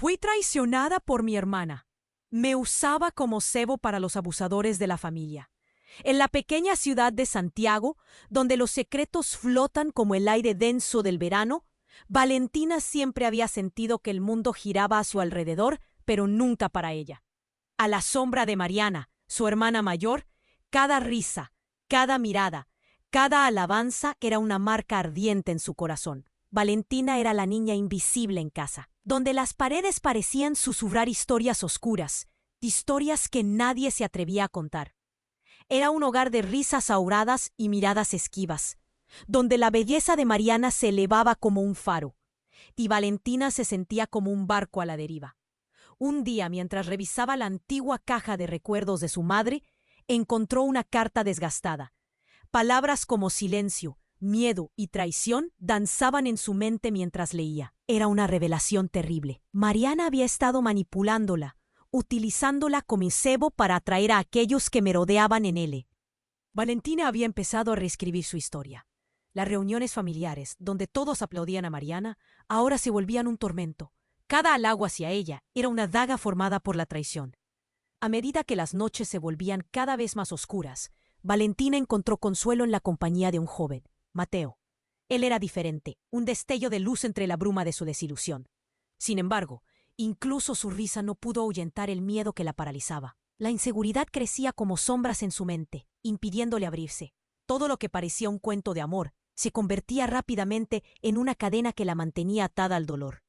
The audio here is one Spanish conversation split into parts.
Fui traicionada por mi hermana. Me usaba como cebo para los abusadores de la familia. En la pequeña ciudad de Santiago, donde los secretos flotan como el aire denso del verano, Valentina siempre había sentido que el mundo giraba a su alrededor, pero nunca para ella. A la sombra de Mariana, su hermana mayor, cada risa, cada mirada, cada alabanza era una marca ardiente en su corazón. Valentina era la niña invisible en casa, donde las paredes parecían susurrar historias oscuras, historias que nadie se atrevía a contar. Era un hogar de risas auradas y miradas esquivas, donde la belleza de Mariana se elevaba como un faro, y Valentina se sentía como un barco a la deriva. Un día, mientras revisaba la antigua caja de recuerdos de su madre, encontró una carta desgastada. Palabras como silencio, miedo y traición danzaban en su mente mientras leía. Era una revelación terrible. Mariana había estado manipulándola, utilizándola como cebo para atraer a aquellos que merodeaban en él. Valentina había empezado a reescribir su historia. Las reuniones familiares, donde todos aplaudían a Mariana, ahora se volvían un tormento. Cada halago hacia ella era una daga formada por la traición. A medida que las noches se volvían cada vez más oscuras, Valentina encontró consuelo en la compañía de un joven, Mateo. Él era diferente, un destello de luz entre la bruma de su desilusión. Sin embargo, incluso su risa no pudo ahuyentar el miedo que la paralizaba. La inseguridad crecía como sombras en su mente, impidiéndole abrirse. Todo lo que parecía un cuento de amor se convertía rápidamente en una cadena que la mantenía atada al dolor.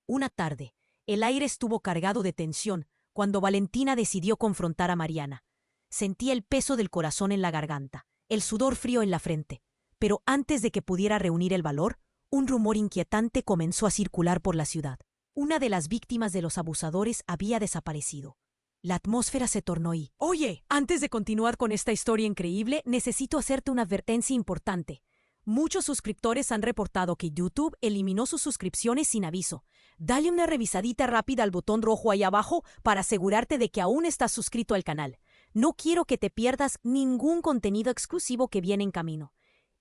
Una tarde, el aire estuvo cargado de tensión cuando Valentina decidió confrontar a Mariana. Sentía el peso del corazón en la garganta, el sudor frío en la frente. Pero antes de que pudiera reunir el valor, un rumor inquietante comenzó a circular por la ciudad. Una de las víctimas de los abusadores había desaparecido. La atmósfera se tornó y... Oye, antes de continuar con esta historia increíble, necesito hacerte una advertencia importante. Muchos suscriptores han reportado que YouTube eliminó sus suscripciones sin aviso. Dale una revisadita rápida al botón rojo ahí abajo para asegurarte de que aún estás suscrito al canal. No quiero que te pierdas ningún contenido exclusivo que viene en camino.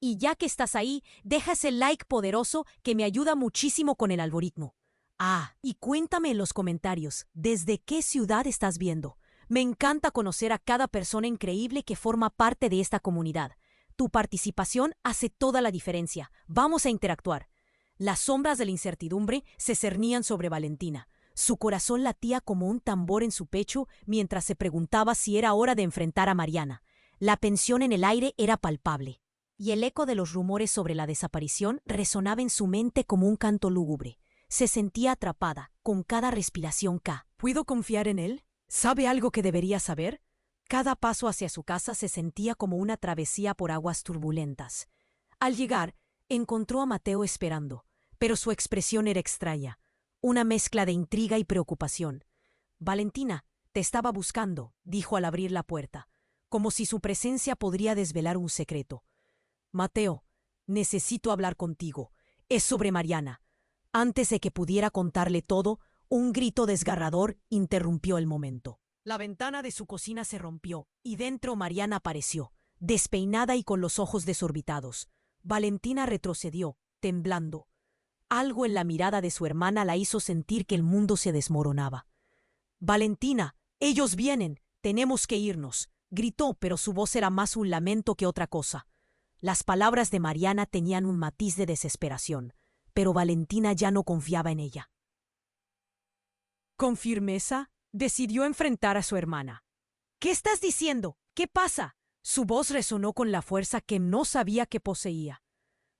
Y ya que estás ahí, deja ese like poderoso que me ayuda muchísimo con el algoritmo. Y cuéntame en los comentarios, ¿desde qué ciudad estás viendo? Me encanta conocer a cada persona increíble que forma parte de esta comunidad. Tu participación hace toda la diferencia. Vamos a interactuar. Las sombras de la incertidumbre se cernían sobre Valentina. Su corazón latía como un tambor en su pecho mientras se preguntaba si era hora de enfrentar a Mariana. La tensión en el aire era palpable, y el eco de los rumores sobre la desaparición resonaba en su mente como un canto lúgubre. Se sentía atrapada, con cada respiración. ¿Puedo confiar en él? ¿Sabe algo que debería saber? Cada paso hacia su casa se sentía como una travesía por aguas turbulentas. Al llegar, encontró a Mateo esperando, pero su expresión era extraña, una mezcla de intriga y preocupación. Valentina, te estaba buscando, dijo al abrir la puerta, como si su presencia podría desvelar un secreto. Mateo, necesito hablar contigo. Es sobre Mariana. Antes de que pudiera contarle todo, un grito desgarrador interrumpió el momento. La ventana de su cocina se rompió, y dentro Mariana apareció, despeinada y con los ojos desorbitados. Valentina retrocedió, temblando. Algo en la mirada de su hermana la hizo sentir que el mundo se desmoronaba. «Valentina, ellos vienen, tenemos que irnos», gritó, pero su voz era más un lamento que otra cosa. Las palabras de Mariana tenían un matiz de desesperación, pero Valentina ya no confiaba en ella. Con firmeza, decidió enfrentar a su hermana. «¿Qué estás diciendo? ¿Qué pasa?». Su voz resonó con la fuerza que no sabía que poseía.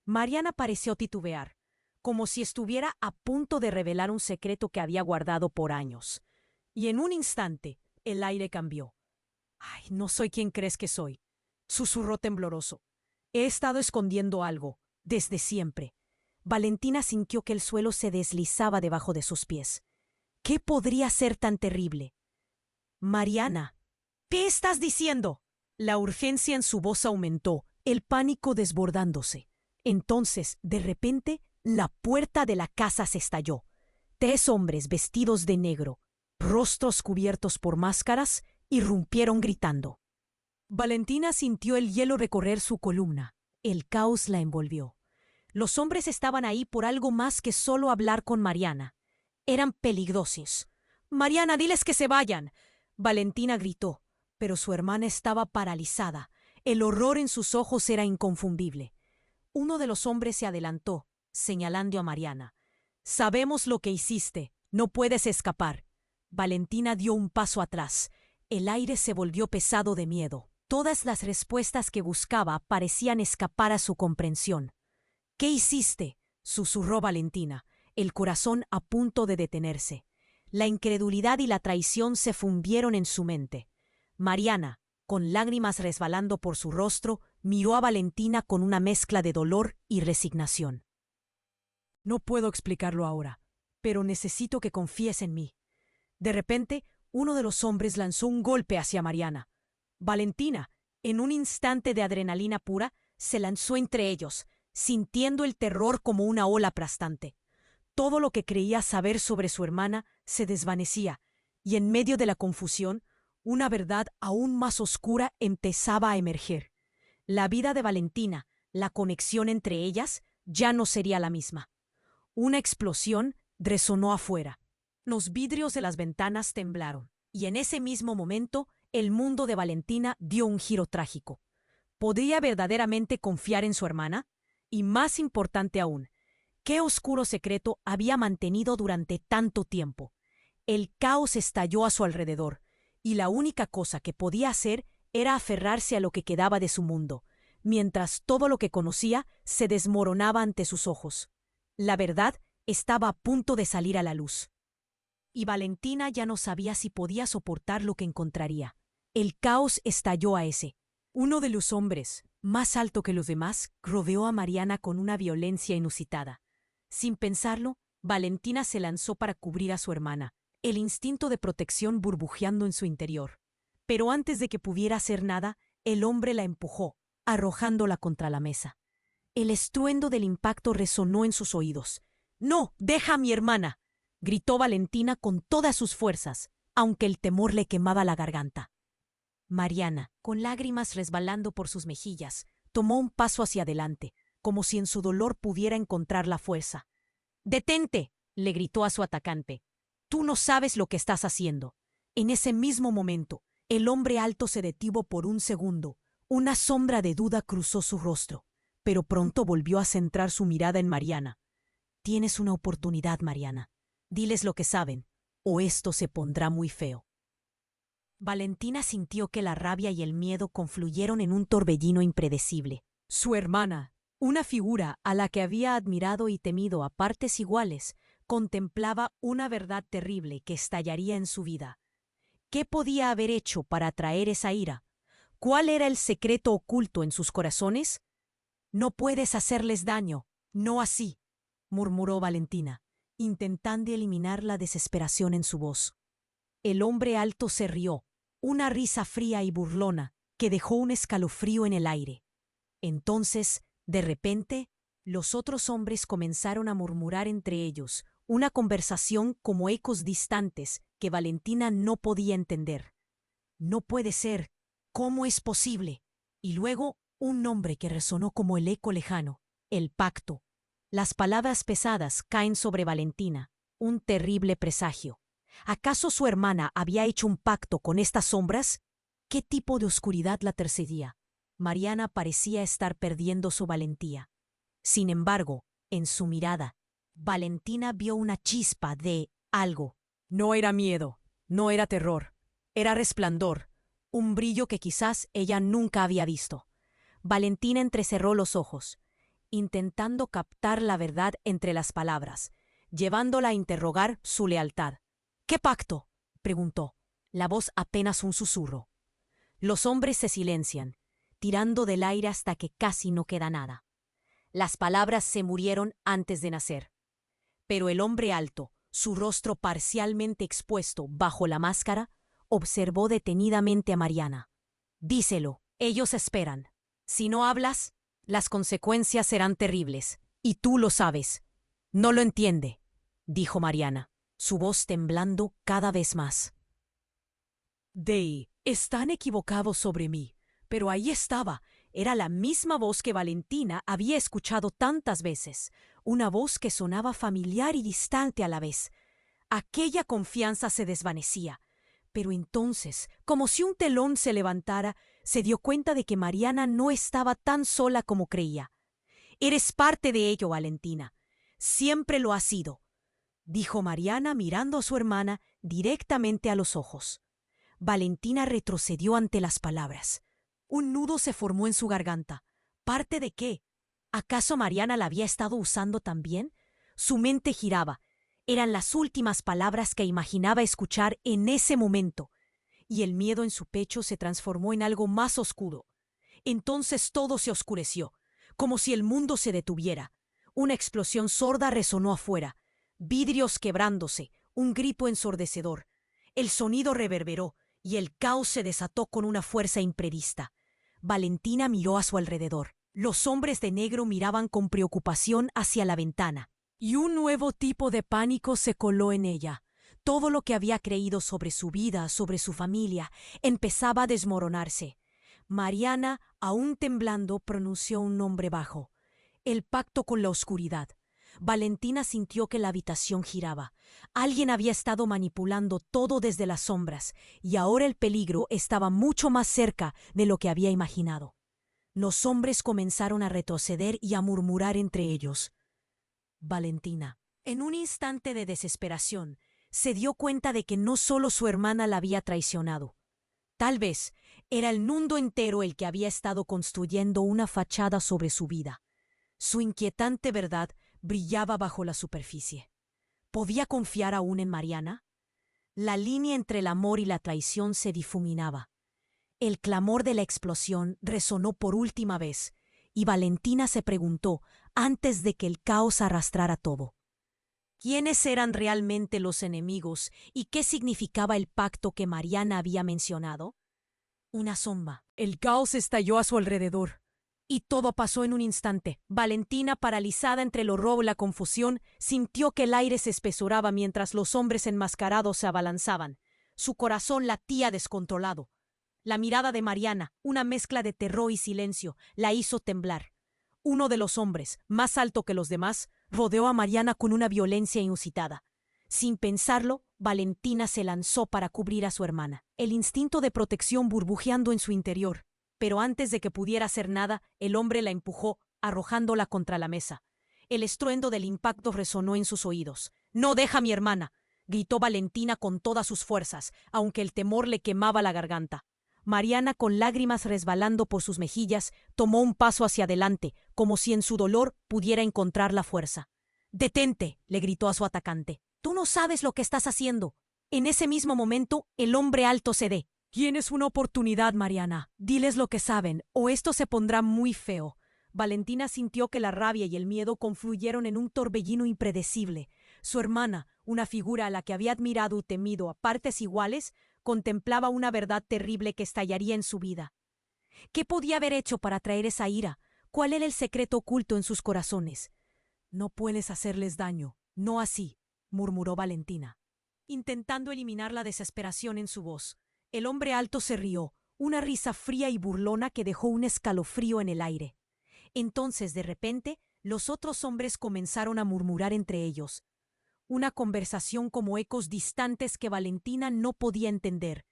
Mariana pareció titubear, como si estuviera a punto de revelar un secreto que había guardado por años. Y en un instante, el aire cambió. «No soy quien crees que soy», susurró tembloroso. «He estado escondiendo algo, desde siempre». Valentina sintió que el suelo se deslizaba debajo de sus pies. ¿Qué podría ser tan terrible? «Mariana, ¿qué estás diciendo?». La urgencia en su voz aumentó, el pánico desbordándose. Entonces, de repente, la puerta de la casa se estalló. 3 hombres vestidos de negro, rostros cubiertos por máscaras, irrumpieron gritando. Valentina sintió el hielo recorrer su columna. El caos la envolvió. Los hombres estaban ahí por algo más que solo hablar con Mariana. Eran peligrosos. «Mariana, diles que se vayan». Valentina gritó, pero su hermana estaba paralizada. El horror en sus ojos era inconfundible. Uno de los hombres se adelantó, señalando a Mariana. «Sabemos lo que hiciste. No puedes escapar». Valentina dio un paso atrás. El aire se volvió pesado de miedo. Todas las respuestas que buscaba parecían escapar a su comprensión. «¿Qué hiciste?», susurró Valentina, el corazón a punto de detenerse. La incredulidad y la traición se fundieron en su mente. Mariana, con lágrimas resbalando por su rostro, miró a Valentina con una mezcla de dolor y resignación. «No puedo explicarlo ahora, pero necesito que confíes en mí». De repente, uno de los hombres lanzó un golpe hacia Mariana. Valentina, en un instante de adrenalina pura, se lanzó entre ellos, sintiendo el terror como una ola aplastante. Todo lo que creía saber sobre su hermana se desvanecía, y en medio de la confusión, una verdad aún más oscura empezaba a emerger. La vida de Valentina, la conexión entre ellas, ya no sería la misma. Una explosión resonó afuera. Los vidrios de las ventanas temblaron, y en ese mismo momento el mundo de Valentina dio un giro trágico. ¿Podía verdaderamente confiar en su hermana? Y más importante aún, ¿qué oscuro secreto había mantenido durante tanto tiempo? El caos estalló a su alrededor, y la única cosa que podía hacer era aferrarse a lo que quedaba de su mundo, mientras todo lo que conocía se desmoronaba ante sus ojos. La verdad estaba a punto de salir a la luz. Y Valentina ya no sabía si podía soportar lo que encontraría. El caos estalló a ese. Uno de los hombres, más alto que los demás, rodeó a Mariana con una violencia inusitada. Sin pensarlo, Valentina se lanzó para cubrir a su hermana, el instinto de protección burbujeando en su interior. Pero antes de que pudiera hacer nada, el hombre la empujó, arrojándola contra la mesa. El estruendo del impacto resonó en sus oídos. «¡No! ¡Deja a mi hermana!», gritó Valentina con todas sus fuerzas, aunque el temor le quemaba la garganta. Mariana, con lágrimas resbalando por sus mejillas, tomó un paso hacia adelante, como si en su dolor pudiera encontrar la fuerza. «¡Detente!», le gritó a su atacante. «Tú no sabes lo que estás haciendo». En ese mismo momento, el hombre alto se detuvo por un segundo. Una sombra de duda cruzó su rostro, pero pronto volvió a centrar su mirada en Mariana. «Tienes una oportunidad, Mariana. Diles lo que saben, o esto se pondrá muy feo». Valentina sintió que la rabia y el miedo confluyeron en un torbellino impredecible. Su hermana, una figura a la que había admirado y temido a partes iguales, contemplaba una verdad terrible que estallaría en su vida. ¿Qué podía haber hecho para atraer esa ira? ¿Cuál era el secreto oculto en sus corazones? «No puedes hacerles daño, no así», murmuró Valentina, intentando eliminar la desesperación en su voz. El hombre alto se rió, una risa fría y burlona que dejó un escalofrío en el aire. Entonces, de repente, los otros hombres comenzaron a murmurar entre ellos, una conversación como ecos distantes que Valentina no podía entender. «No puede ser. ¿Cómo es posible?». Y luego, un nombre que resonó como el eco lejano: «El pacto». Las palabras pesadas caen sobre Valentina, un terrible presagio. ¿Acaso su hermana había hecho un pacto con estas sombras? ¿Qué tipo de oscuridad la perseguía? Mariana parecía estar perdiendo su valentía. Sin embargo, en su mirada, Valentina vio una chispa de algo. No era miedo, no era terror, era resplandor, un brillo que quizás ella nunca había visto. Valentina entrecerró los ojos, intentando captar la verdad entre las palabras, llevándola a interrogar su lealtad. «¿Qué pacto?», preguntó, la voz apenas un susurro. Los hombres se silencian, tirando del aire hasta que casi no queda nada. Las palabras se murieron antes de nacer. Pero el hombre alto, su rostro parcialmente expuesto bajo la máscara, observó detenidamente a Mariana. «Díselo, ellos esperan. Si no hablas, las consecuencias serán terribles, y tú lo sabes». «No lo entiende», dijo Mariana, su voz temblando cada vez más. «Están equivocados sobre mí, pero ahí estaba. Era la misma voz que Valentina había escuchado tantas veces, una voz que sonaba familiar y distante a la vez. Aquella confianza se desvanecía. Pero entonces, como si un telón se levantara, se dio cuenta de que Mariana no estaba tan sola como creía. «Eres parte de ello, Valentina. Siempre lo has sido», dijo Mariana mirando a su hermana directamente a los ojos. Valentina retrocedió ante las palabras. Un nudo se formó en su garganta. ¿Parte de qué? ¿Acaso Mariana la había estado usando también? Su mente giraba. Eran las últimas palabras que imaginaba escuchar en ese momento, y el miedo en su pecho se transformó en algo más oscuro. Entonces todo se oscureció, como si el mundo se detuviera. Una explosión sorda resonó afuera, vidrios quebrándose, un grito ensordecedor. El sonido reverberó, y el caos se desató con una fuerza imprevista. Valentina miró a su alrededor. Los hombres de negro miraban con preocupación hacia la ventana, y un nuevo tipo de pánico se coló en ella. Todo lo que había creído sobre su vida, sobre su familia, empezaba a desmoronarse. Mariana, aún temblando, pronunció un nombre bajo: el pacto con la oscuridad. Valentina sintió que la habitación giraba. Alguien había estado manipulando todo desde las sombras, y ahora el peligro estaba mucho más cerca de lo que había imaginado. Los hombres comenzaron a retroceder y a murmurar entre ellos. Valentina, en un instante de desesperación, se dio cuenta de que no solo su hermana la había traicionado. Tal vez era el mundo entero el que había estado construyendo una fachada sobre su vida. Su inquietante verdad brillaba bajo la superficie. ¿Podía confiar aún en Mariana? La línea entre el amor y la traición se difuminaba. El clamor de la explosión resonó por última vez, y Valentina se preguntó, antes de que el caos arrastrara todo: ¿quiénes eran realmente los enemigos y qué significaba el pacto que Mariana había mencionado? Una sombra. El caos estalló a su alrededor, y todo pasó en un instante. Valentina, paralizada entre el horror y la confusión, sintió que el aire se espesoraba mientras los hombres enmascarados se abalanzaban. Su corazón latía descontrolado. La mirada de Mariana, una mezcla de terror y silencio, la hizo temblar. Uno de los hombres, más alto que los demás, rodeó a Mariana con una violencia inusitada. Sin pensarlo, Valentina se lanzó para cubrir a su hermana, el instinto de protección burbujeando en su interior. Pero antes de que pudiera hacer nada, el hombre la empujó, arrojándola contra la mesa. El estruendo del impacto resonó en sus oídos. «¡No deja a mi hermana!», gritó Valentina con todas sus fuerzas, aunque el temor le quemaba la garganta. Mariana, con lágrimas resbalando por sus mejillas, tomó un paso hacia adelante, como si en su dolor pudiera encontrar la fuerza. «¡Detente!», le gritó a su atacante. «Tú no sabes lo que estás haciendo». En ese mismo momento, el hombre alto cede. «Tienes una oportunidad, Mariana. Diles lo que saben, o esto se pondrá muy feo». Valentina sintió que la rabia y el miedo confluyeron en un torbellino impredecible. Su hermana, una figura a la que había admirado y temido a partes iguales, contemplaba una verdad terrible que estallaría en su vida. ¿Qué podía haber hecho para traer esa ira? ¿Cuál era el secreto oculto en sus corazones? «No puedes hacerles daño, no así», murmuró Valentina, intentando eliminar la desesperación en su voz. El hombre alto se rió, una risa fría y burlona que dejó un escalofrío en el aire. Entonces, de repente, los otros hombres comenzaron a murmurar entre ellos. Una conversación como ecos distantes que Valentina no podía entender.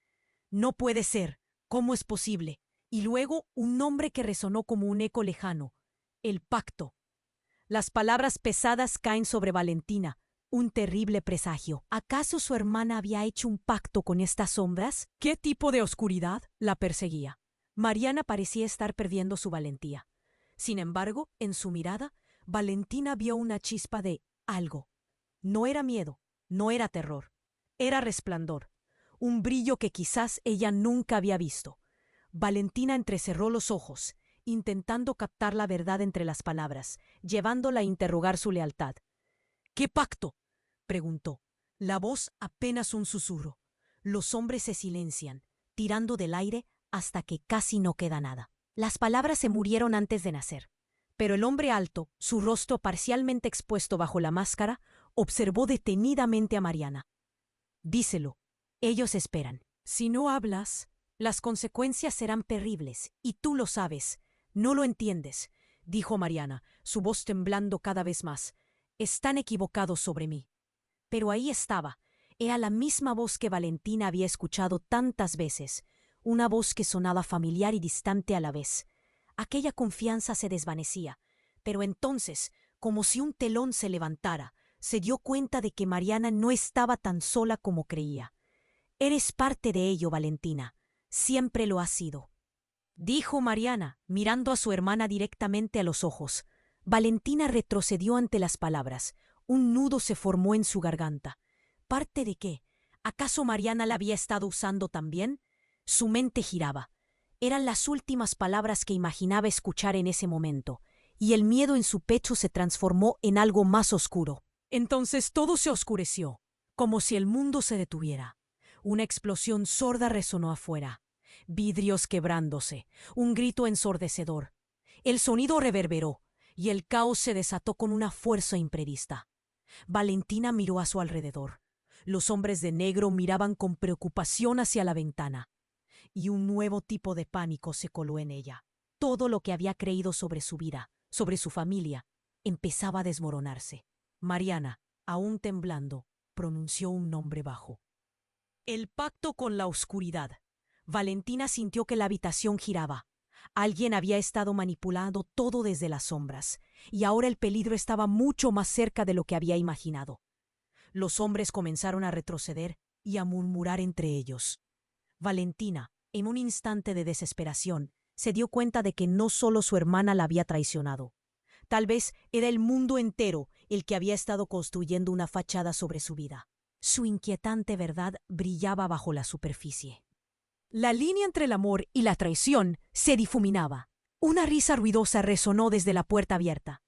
«No puede ser. ¿Cómo es posible?». Y luego un nombre que resonó como un eco lejano: «El pacto». Las palabras pesadas caen sobre Valentina. Un terrible presagio. ¿Acaso su hermana había hecho un pacto con estas sombras? ¿Qué tipo de oscuridad la perseguía? Mariana parecía estar perdiendo su valentía. Sin embargo, en su mirada, Valentina vio una chispa de algo. No era miedo, no era terror, era resplandor, un brillo que quizás ella nunca había visto. Valentina entrecerró los ojos, intentando captar la verdad entre las palabras, llevándola a interrogar su lealtad. «¿Qué pacto?», preguntó. La voz apenas un susurro. Los hombres se silencian, tirando del aire hasta que casi no queda nada. Las palabras se murieron antes de nacer. Pero el hombre alto, su rostro parcialmente expuesto bajo la máscara, observó detenidamente a Mariana. «Díselo. Ellos esperan. Si no hablas, las consecuencias serán terribles, y tú lo sabes. No lo entiendes», dijo Mariana, su voz temblando cada vez más. «Están equivocados sobre mí». Pero ahí estaba, Era la misma voz que Valentina había escuchado tantas veces, una voz que sonaba familiar y distante a la vez. Aquella confianza se desvanecía, pero entonces, como si un telón se levantara, se dio cuenta de que Mariana no estaba tan sola como creía. «Eres parte de ello, Valentina. Siempre lo has sido», dijo Mariana, mirando a su hermana directamente a los ojos. Valentina retrocedió ante las palabras. Un nudo se formó en su garganta. ¿Parte de qué? ¿Acaso Mariana la había estado usando también? Su mente giraba. Eran las últimas palabras que imaginaba escuchar en ese momento, y el miedo en su pecho se transformó en algo más oscuro. Entonces todo se oscureció, como si el mundo se detuviera. Una explosión sorda resonó afuera. Vidrios quebrándose, un grito ensordecedor. El sonido reverberó, y el caos se desató con una fuerza imprevista. Valentina miró a su alrededor. Los hombres de negro miraban con preocupación hacia la ventana, y un nuevo tipo de pánico se coló en ella. Todo lo que había creído sobre su vida, sobre su familia, empezaba a desmoronarse. Mariana, aún temblando, pronunció un nombre bajo. El pacto con la oscuridad. Valentina sintió que la habitación giraba. Alguien había estado manipulando todo desde las sombras, y ahora el peligro estaba mucho más cerca de lo que había imaginado. Los hombres comenzaron a retroceder y a murmurar entre ellos. Valentina, en un instante de desesperación, se dio cuenta de que no solo su hermana la había traicionado. Tal vez era el mundo entero el que había estado construyendo una fachada sobre su vida. Su inquietante verdad brillaba bajo la superficie. La línea entre el amor y la traición se difuminaba. Una risa ruidosa resonó desde la puerta abierta.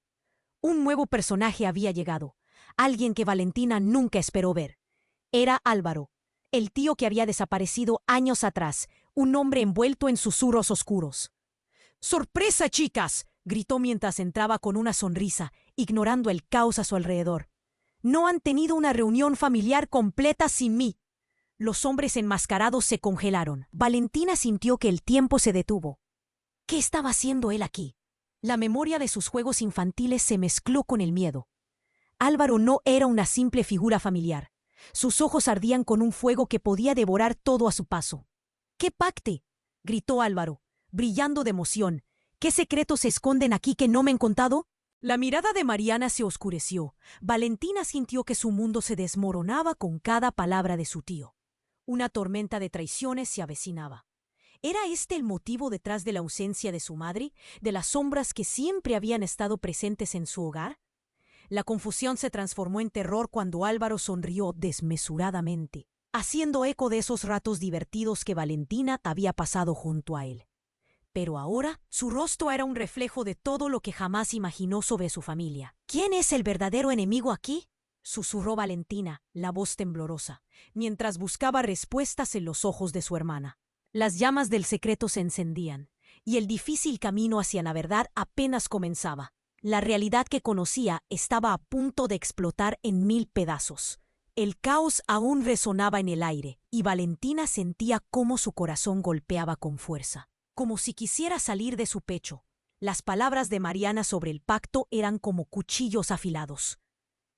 Un nuevo personaje había llegado, alguien que Valentina nunca esperó ver. Era Álvaro, el tío que había desaparecido años atrás, un hombre envuelto en susurros oscuros. ¡Sorpresa, chicas!, gritó mientras entraba con una sonrisa, ignorando el caos a su alrededor. «No han tenido una reunión familiar completa sin mí». Los hombres enmascarados se congelaron. Valentina sintió que el tiempo se detuvo. ¿Qué estaba haciendo él aquí? La memoria de sus juegos infantiles se mezcló con el miedo. Álvaro no era una simple figura familiar. Sus ojos ardían con un fuego que podía devorar todo a su paso. «¿Qué pacte?», gritó Álvaro, brillando de emoción. «¿Qué secretos se esconden aquí que no me han contado?». La mirada de Mariana se oscureció. Valentina sintió que su mundo se desmoronaba con cada palabra de su tío. Una tormenta de traiciones se avecinaba. ¿Era este el motivo detrás de la ausencia de su madre, de las sombras que siempre habían estado presentes en su hogar? La confusión se transformó en terror cuando Álvaro sonrió desmesuradamente, haciendo eco de esos ratos divertidos que Valentina había pasado junto a él. Pero ahora su rostro era un reflejo de todo lo que jamás imaginó sobre su familia. «¿Quién es el verdadero enemigo aquí?», susurró Valentina, la voz temblorosa, mientras buscaba respuestas en los ojos de su hermana. Las llamas del secreto se encendían, y el difícil camino hacia la verdad apenas comenzaba. La realidad que conocía estaba a punto de explotar en 1000 pedazos. El caos aún resonaba en el aire, y Valentina sentía cómo su corazón golpeaba con fuerza, como si quisiera salir de su pecho. Las palabras de Mariana sobre el pacto eran como cuchillos afilados.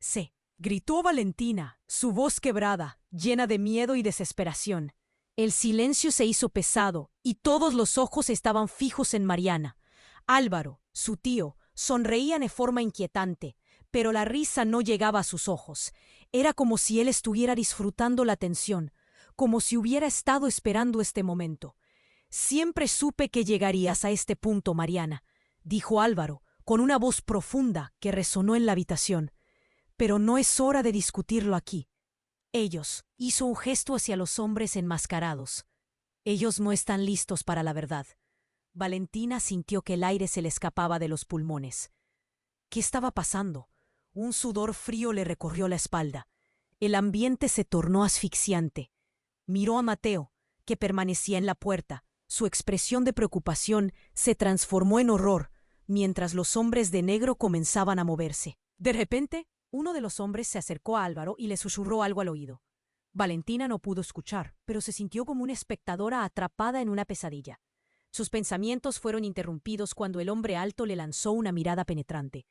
«Sí», gritó Valentina, su voz quebrada, llena de miedo y desesperación. El silencio se hizo pesado, y todos los ojos estaban fijos en Mariana. Álvaro, su tío, sonreían de forma inquietante, pero la risa no llegaba a sus ojos. Era como si él estuviera disfrutando la tensión, como si hubiera estado esperando este momento. «Siempre supe que llegarías a este punto, Mariana», dijo Álvaro, con una voz profunda que resonó en la habitación. «Pero no es hora de discutirlo aquí». Ellos, hizo un gesto hacia los hombres enmascarados. «Ellos no están listos para la verdad». Valentina sintió que el aire se le escapaba de los pulmones. ¿Qué estaba pasando? Un sudor frío le recorrió la espalda. El ambiente se tornó asfixiante. Miró a Mateo, que permanecía en la puerta. Su expresión de preocupación se transformó en horror, mientras los hombres de negro comenzaban a moverse. De repente, uno de los hombres se acercó a Álvaro y le susurró algo al oído. Valentina no pudo escuchar, pero se sintió como una espectadora atrapada en una pesadilla. Sus pensamientos fueron interrumpidos cuando el hombre alto le lanzó una mirada penetrante.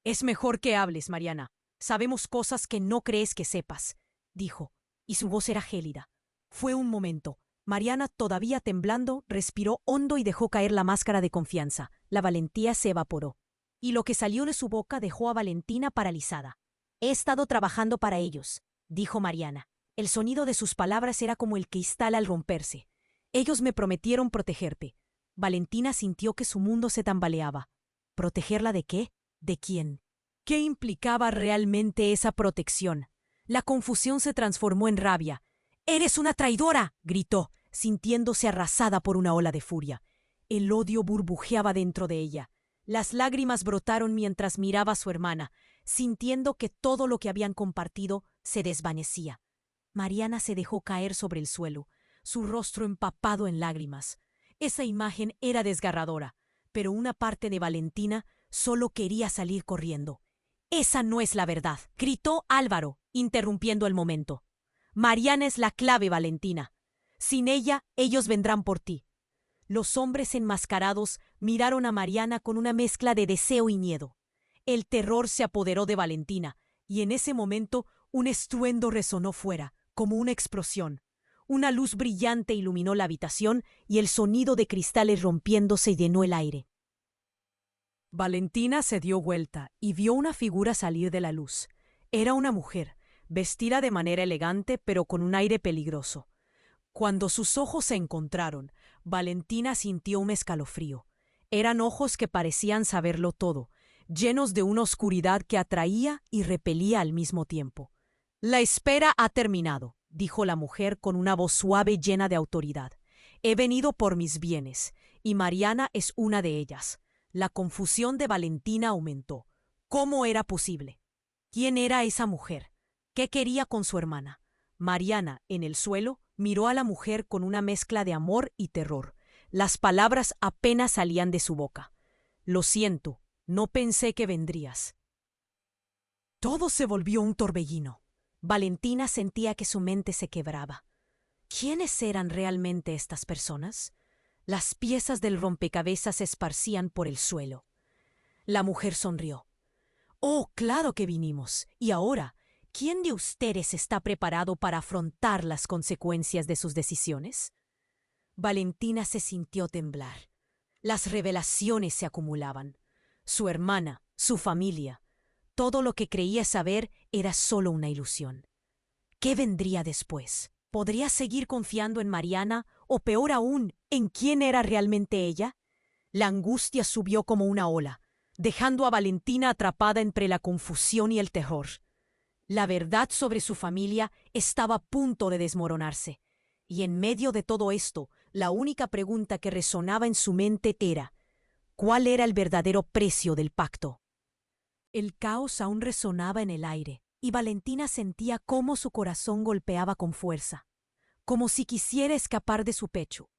«Es mejor que hables, Mariana. Sabemos cosas que no crees que sepas», dijo, y su voz era gélida. Fue un momento. Mariana, todavía temblando, respiró hondo y dejó caer la máscara de confianza. La valentía se evaporó. Y lo que salió de su boca dejó a Valentina paralizada. He estado trabajando para ellos, dijo Mariana. El sonido de sus palabras era como el cristal al romperse. Ellos me prometieron protegerte. Valentina sintió que su mundo se tambaleaba. ¿Protegerla de qué? ¿De quién? ¿Qué implicaba realmente esa protección? La confusión se transformó en rabia. «¡Eres una traidora!», gritó, sintiéndose arrasada por una ola de furia. El odio burbujeaba dentro de ella. Las lágrimas brotaron mientras miraba a su hermana, sintiendo que todo lo que habían compartido se desvanecía. Mariana se dejó caer sobre el suelo, su rostro empapado en lágrimas. Esa imagen era desgarradora, pero una parte de Valentina solo quería salir corriendo. «Esa no es la verdad», gritó Álvaro, interrumpiendo el momento. «Mariana es la clave, Valentina. Sin ella, ellos vendrán por ti». Los hombres enmascarados miraron a Mariana con una mezcla de deseo y miedo. El terror se apoderó de Valentina, y en ese momento un estruendo resonó fuera, como una explosión. Una luz brillante iluminó la habitación y el sonido de cristales rompiéndose llenó el aire. Valentina se dio vuelta y vio una figura salir de la luz. Era una mujer, vestida de manera elegante pero con un aire peligroso. Cuando sus ojos se encontraron, Valentina sintió un escalofrío. Eran ojos que parecían saberlo todo, llenos de una oscuridad que atraía y repelía al mismo tiempo. «La espera ha terminado», dijo la mujer con una voz suave llena de autoridad. «He venido por mis bienes, y Mariana es una de ellas». La confusión de Valentina aumentó. ¿Cómo era posible? ¿Quién era esa mujer? ¿Qué quería con su hermana? Mariana, en el suelo, miró a la mujer con una mezcla de amor y terror. Las palabras apenas salían de su boca. «Lo siento, no pensé que vendrías». Todo se volvió un torbellino. Valentina sentía que su mente se quebraba. ¿Quiénes eran realmente estas personas? Las piezas del rompecabezas se esparcían por el suelo. La mujer sonrió. «Oh, claro que vinimos. Y ahora, ¿quién de ustedes está preparado para afrontar las consecuencias de sus decisiones?» Valentina se sintió temblar. Las revelaciones se acumulaban. Su hermana, su familia. Todo lo que creía saber era solo una ilusión. ¿Qué vendría después? ¿Podría seguir confiando en Mariana o, peor aún, en quién era realmente ella? La angustia subió como una ola, dejando a Valentina atrapada entre la confusión y el terror. La verdad sobre su familia estaba a punto de desmoronarse, y en medio de todo esto, la única pregunta que resonaba en su mente era: ¿cuál era el verdadero precio del pacto? El caos aún resonaba en el aire, y Valentina sentía cómo su corazón golpeaba con fuerza, como si quisiera escapar de su pecho.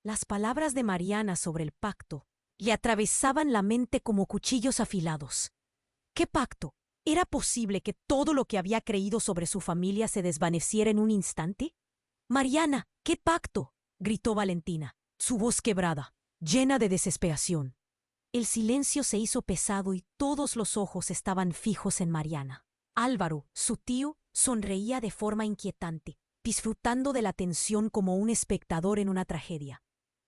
Las palabras de Mariana sobre el pacto le atravesaban la mente como cuchillos afilados. ¿Qué pacto? ¿Era posible que todo lo que había creído sobre su familia se desvaneciera en un instante? «Mariana, ¿qué pacto?», gritó Valentina, su voz quebrada, llena de desesperación. El silencio se hizo pesado y todos los ojos estaban fijos en Mariana. Álvaro, su tío, sonreía de forma inquietante, disfrutando de la tensión como un espectador en una tragedia.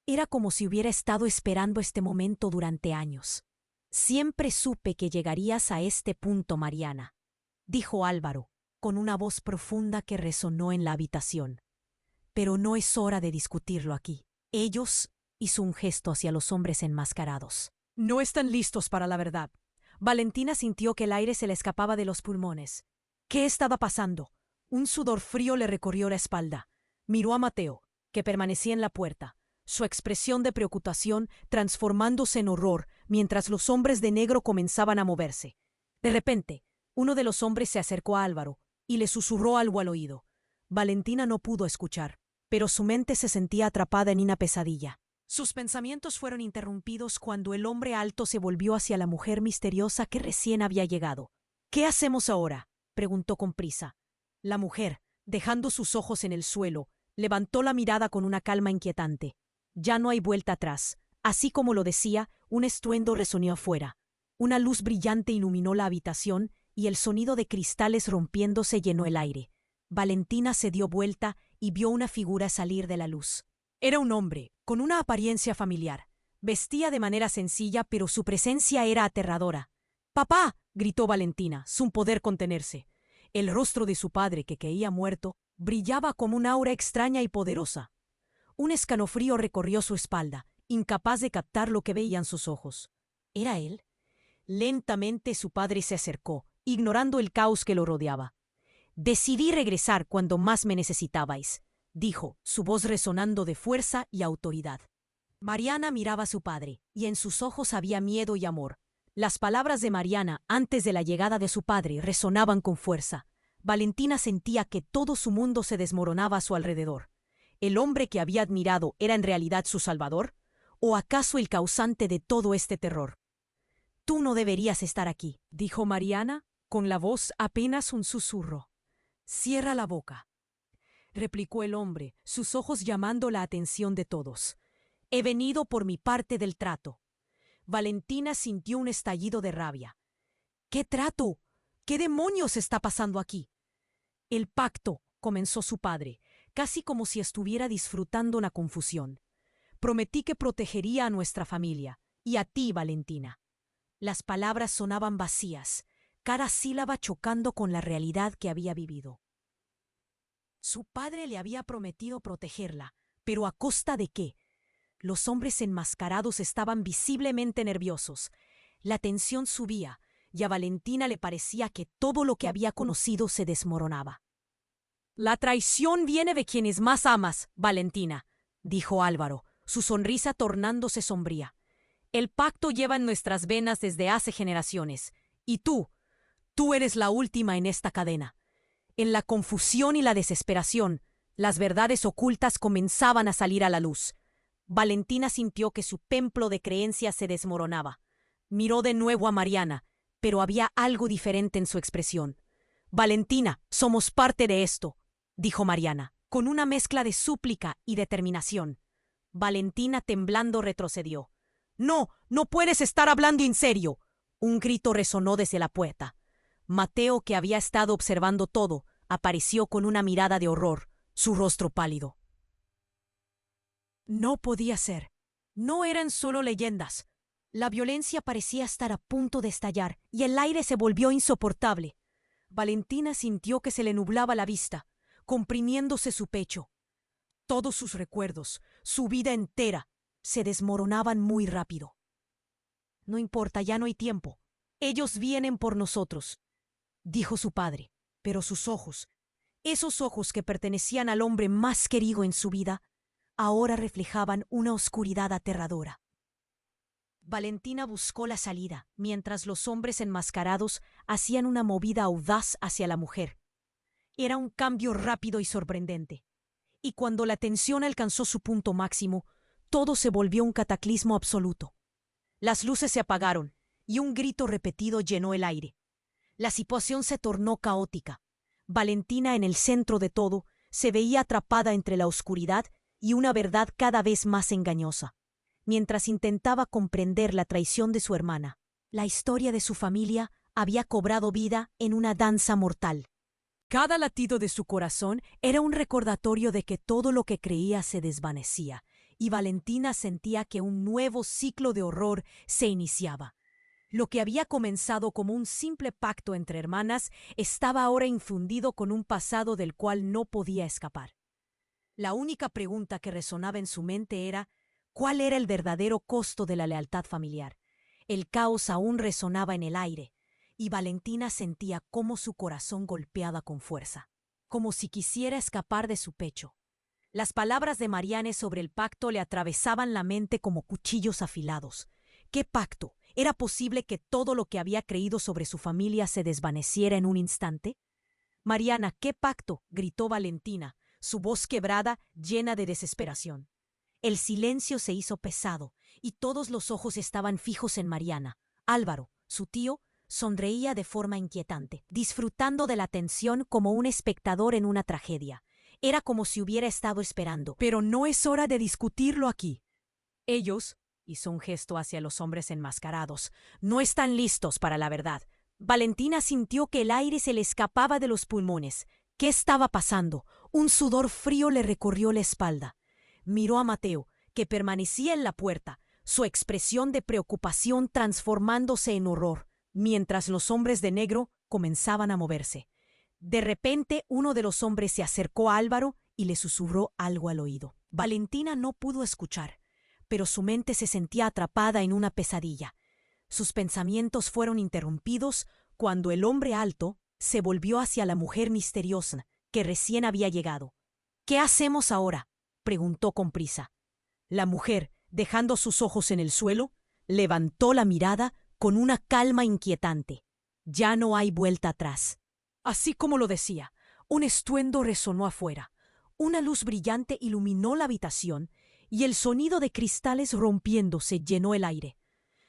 Era como si hubiera estado esperando este momento durante años. «Siempre supe que llegarías a este punto, Mariana», dijo Álvaro, con una voz profunda que resonó en la habitación. «Pero no es hora de discutirlo aquí. Ellos», hizo un gesto hacia los hombres enmascarados, «no están listos para la verdad». Valentina sintió que el aire se le escapaba de los pulmones. ¿Qué estaba pasando? Un sudor frío le recorrió la espalda. Miró a Mateo, que permanecía en la puerta, su expresión de preocupación transformándose en horror mientras los hombres de negro comenzaban a moverse. De repente, uno de los hombres se acercó a Álvaro y le susurró algo al oído. Valentina no pudo escuchar, pero su mente se sentía atrapada en una pesadilla. Sus pensamientos fueron interrumpidos cuando el hombre alto se volvió hacia la mujer misteriosa que recién había llegado. «¿Qué hacemos ahora?», preguntó con prisa. La mujer, dejando sus ojos en el suelo, levantó la mirada con una calma inquietante. Ya no hay vuelta atrás. Así como lo decía, un estruendo resonó afuera. Una luz brillante iluminó la habitación y el sonido de cristales rompiéndose llenó el aire. Valentina se dio vuelta y vio una figura salir de la luz. Era un hombre, con una apariencia familiar. Vestía de manera sencilla, pero su presencia era aterradora. «¡Papá!», gritó Valentina, sin poder contenerse. El rostro de su padre, que creía muerto, brillaba como un aura extraña y poderosa. Un escalofrío recorrió su espalda, incapaz de captar lo que veían sus ojos. ¿Era él? Lentamente su padre se acercó, ignorando el caos que lo rodeaba. «Decidí regresar cuando más me necesitabais», dijo, su voz resonando de fuerza y autoridad. Mariana miraba a su padre, y en sus ojos había miedo y amor. Las palabras de Mariana antes de la llegada de su padre resonaban con fuerza. Valentina sentía que todo su mundo se desmoronaba a su alrededor. ¿El hombre que había admirado era en realidad su salvador? ¿O acaso el causante de todo este terror? «Tú no deberías estar aquí», dijo Mariana, con la voz apenas un susurro. «Cierra la boca», replicó el hombre, sus ojos llamando la atención de todos. «He venido por mi parte del trato». Valentina sintió un estallido de rabia. «¿Qué trato? ¿Qué demonios está pasando aquí?» «El pacto», comenzó su padre, casi como si estuviera disfrutando una confusión. «Prometí que protegería a nuestra familia, y a ti, Valentina». Las palabras sonaban vacías, cada sílaba chocando con la realidad que había vivido. Su padre le había prometido protegerla, pero ¿a costa de qué? Los hombres enmascarados estaban visiblemente nerviosos. La tensión subía, y a Valentina le parecía que todo lo que había conocido se desmoronaba. «La traición viene de quienes más amas, Valentina», dijo Álvaro, su sonrisa tornándose sombría. «El pacto lleva en nuestras venas desde hace generaciones, y tú eres la última en esta cadena». En la confusión y la desesperación, las verdades ocultas comenzaban a salir a la luz. Valentina sintió que su templo de creencias se desmoronaba. Miró de nuevo a Mariana, pero había algo diferente en su expresión. «Valentina, somos parte de esto», dijo Mariana, con una mezcla de súplica y determinación. Valentina, temblando, retrocedió. «No, no puedes estar hablando en serio». Un grito resonó desde la puerta. Mateo, que había estado observando todo, apareció con una mirada de horror, su rostro pálido. No podía ser. No eran solo leyendas. La violencia parecía estar a punto de estallar, y el aire se volvió insoportable. Valentina sintió que se le nublaba la vista, comprimiéndose su pecho. Todos sus recuerdos, su vida entera, se desmoronaban muy rápido. «No importa, ya no hay tiempo. Ellos vienen por nosotros», dijo su padre, pero sus ojos, esos ojos que pertenecían al hombre más querido en su vida, ahora reflejaban una oscuridad aterradora. Valentina buscó la salida, mientras los hombres enmascarados hacían una movida audaz hacia la mujer. Era un cambio rápido y sorprendente. Y cuando la tensión alcanzó su punto máximo, todo se volvió un cataclismo absoluto. Las luces se apagaron, y un grito repetido llenó el aire. La situación se tornó caótica. Valentina, en el centro de todo, se veía atrapada entre la oscuridad y una verdad cada vez más engañosa. Mientras intentaba comprender la traición de su hermana, la historia de su familia había cobrado vida en una danza mortal. Cada latido de su corazón era un recordatorio de que todo lo que creía se desvanecía, y Valentina sentía que un nuevo ciclo de horror se iniciaba. Lo que había comenzado como un simple pacto entre hermanas estaba ahora infundido con un pasado del cual no podía escapar. La única pregunta que resonaba en su mente era: ¿cuál era el verdadero costo de la lealtad familiar? El caos aún resonaba en el aire, y Valentina sentía cómo su corazón golpeaba con fuerza, como si quisiera escapar de su pecho. Las palabras de Mariane sobre el pacto le atravesaban la mente como cuchillos afilados. ¿Qué pacto? ¿Era posible que todo lo que había creído sobre su familia se desvaneciera en un instante? «Mariana, ¿qué pacto?», gritó Valentina, su voz quebrada, llena de desesperación. El silencio se hizo pesado, y todos los ojos estaban fijos en Mariana. Álvaro, su tío, sonreía de forma inquietante, disfrutando de la tensión como un espectador en una tragedia. Era como si hubiera estado esperando. «Pero no es hora de discutirlo aquí. Ellos», hizo un gesto hacia los hombres enmascarados, «no están listos para la verdad». Valentina sintió que el aire se le escapaba de los pulmones. ¿Qué estaba pasando? Un sudor frío le recorrió la espalda. Miró a Mateo, que permanecía en la puerta, su expresión de preocupación transformándose en horror, mientras los hombres de negro comenzaban a moverse. De repente, uno de los hombres se acercó a Álvaro y le susurró algo al oído. Valentina no pudo escuchar, pero su mente se sentía atrapada en una pesadilla. Sus pensamientos fueron interrumpidos cuando el hombre alto se volvió hacia la mujer misteriosa que recién había llegado. «¿Qué hacemos ahora?», preguntó con prisa. La mujer, dejando sus ojos en el suelo, levantó la mirada con una calma inquietante. «Ya no hay vuelta atrás». Así como lo decía, un estruendo resonó afuera. Una luz brillante iluminó la habitación y el sonido de cristales rompiéndose llenó el aire.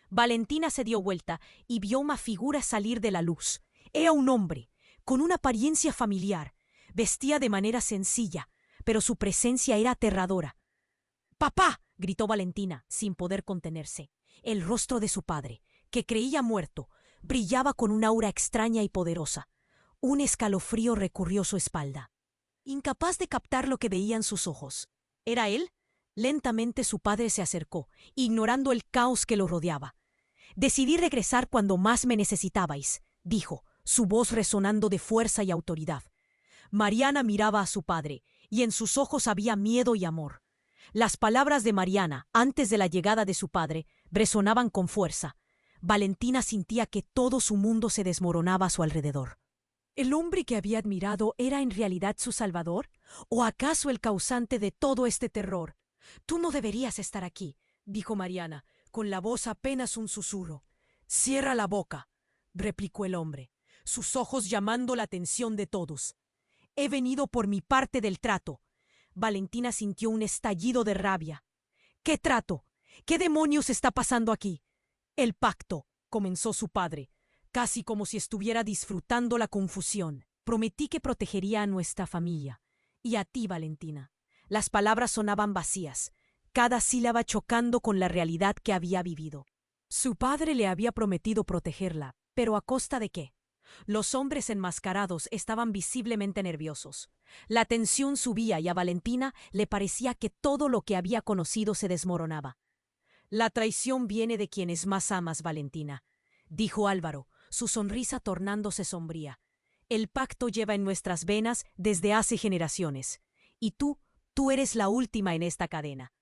Valentina se dio vuelta y vio una figura salir de la luz. Era un hombre, con una apariencia familiar. Vestía de manera sencilla, pero su presencia era aterradora. «¡Papá!», gritó Valentina, sin poder contenerse. El rostro de su padre, que creía muerto, brillaba con una aura extraña y poderosa. Un escalofrío recorrió su espalda. Incapaz de captar lo que veían sus ojos. ¿Era él? Lentamente su padre se acercó, ignorando el caos que lo rodeaba. «Decidí regresar cuando más me necesitabais», dijo, su voz resonando de fuerza y autoridad. Mariana miraba a su padre, y en sus ojos había miedo y amor. Las palabras de Mariana, antes de la llegada de su padre, resonaban con fuerza. Valentina sentía que todo su mundo se desmoronaba a su alrededor. ¿El hombre que había admirado era en realidad su salvador? ¿O acaso el causante de todo este terror? «Tú no deberías estar aquí», dijo Mariana, con la voz apenas un susurro. «Cierra la boca», replicó el hombre, sus ojos llamando la atención de todos. «He venido por mi parte del trato». Valentina sintió un estallido de rabia. «¿Qué trato? ¿Qué demonios está pasando aquí?» «El pacto», comenzó su padre, casi como si estuviera disfrutando la confusión. «Prometí que protegería a nuestra familia. Y a ti, Valentina». Las palabras sonaban vacías, cada sílaba chocando con la realidad que había vivido. Su padre le había prometido protegerla, pero ¿a costa de qué? Los hombres enmascarados estaban visiblemente nerviosos. La tensión subía y a Valentina le parecía que todo lo que había conocido se desmoronaba. «La traición viene de quienes más amas, Valentina», dijo Álvaro, su sonrisa tornándose sombría. «El pacto lleva en nuestras venas desde hace generaciones. Y tú eres la última en esta cadena».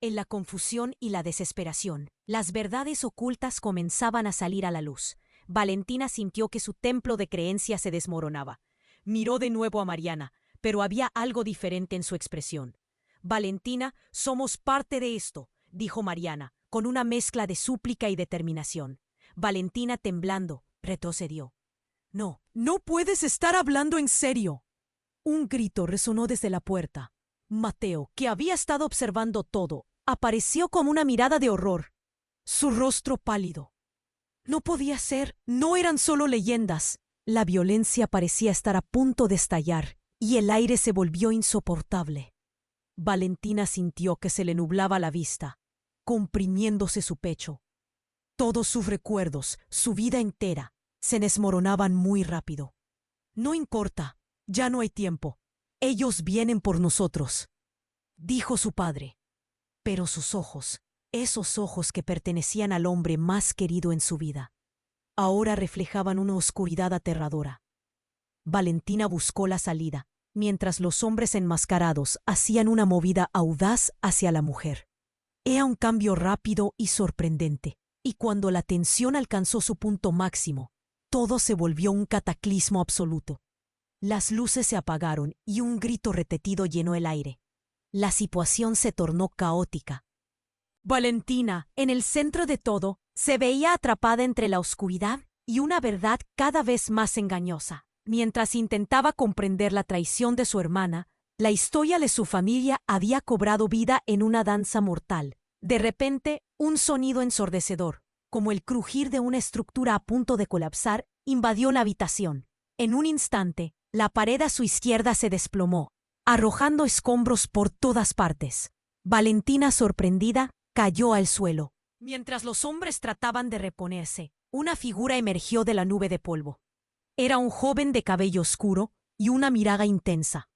En la confusión y la desesperación, las verdades ocultas comenzaban a salir a la luz. Valentina sintió que su templo de creencia se desmoronaba. Miró de nuevo a Mariana, pero había algo diferente en su expresión. «Valentina, somos parte de esto», dijo Mariana, con una mezcla de súplica y determinación. Valentina, temblando, retrocedió. «No, no puedes estar hablando en serio». Un grito resonó desde la puerta. Mateo, que había estado observando todo, apareció con una mirada de horror. Su rostro pálido. No podía ser, no eran solo leyendas. La violencia parecía estar a punto de estallar, y el aire se volvió insoportable. Valentina sintió que se le nublaba la vista, comprimiéndose su pecho. Todos sus recuerdos, su vida entera, se desmoronaban muy rápido. «No importa, ya no hay tiempo. Ellos vienen por nosotros», dijo su padre. Pero sus ojos, esos ojos que pertenecían al hombre más querido en su vida, ahora reflejaban una oscuridad aterradora. Valentina buscó la salida, mientras los hombres enmascarados hacían una movida audaz hacia la mujer. Era un cambio rápido y sorprendente, y cuando la tensión alcanzó su punto máximo, todo se volvió un cataclismo absoluto. Las luces se apagaron y un grito repetido llenó el aire. La situación se tornó caótica. Valentina, en el centro de todo, se veía atrapada entre la oscuridad y una verdad cada vez más engañosa. Mientras intentaba comprender la traición de su hermana, la historia de su familia había cobrado vida en una danza mortal. De repente, un sonido ensordecedor, como el crujir de una estructura a punto de colapsar, invadió la habitación. En un instante, la pared a su izquierda se desplomó, arrojando escombros por todas partes. Valentina, sorprendida, cayó al suelo. Mientras los hombres trataban de reponerse, una figura emergió de la nube de polvo. Era un joven de cabello oscuro, y una mirada intensa.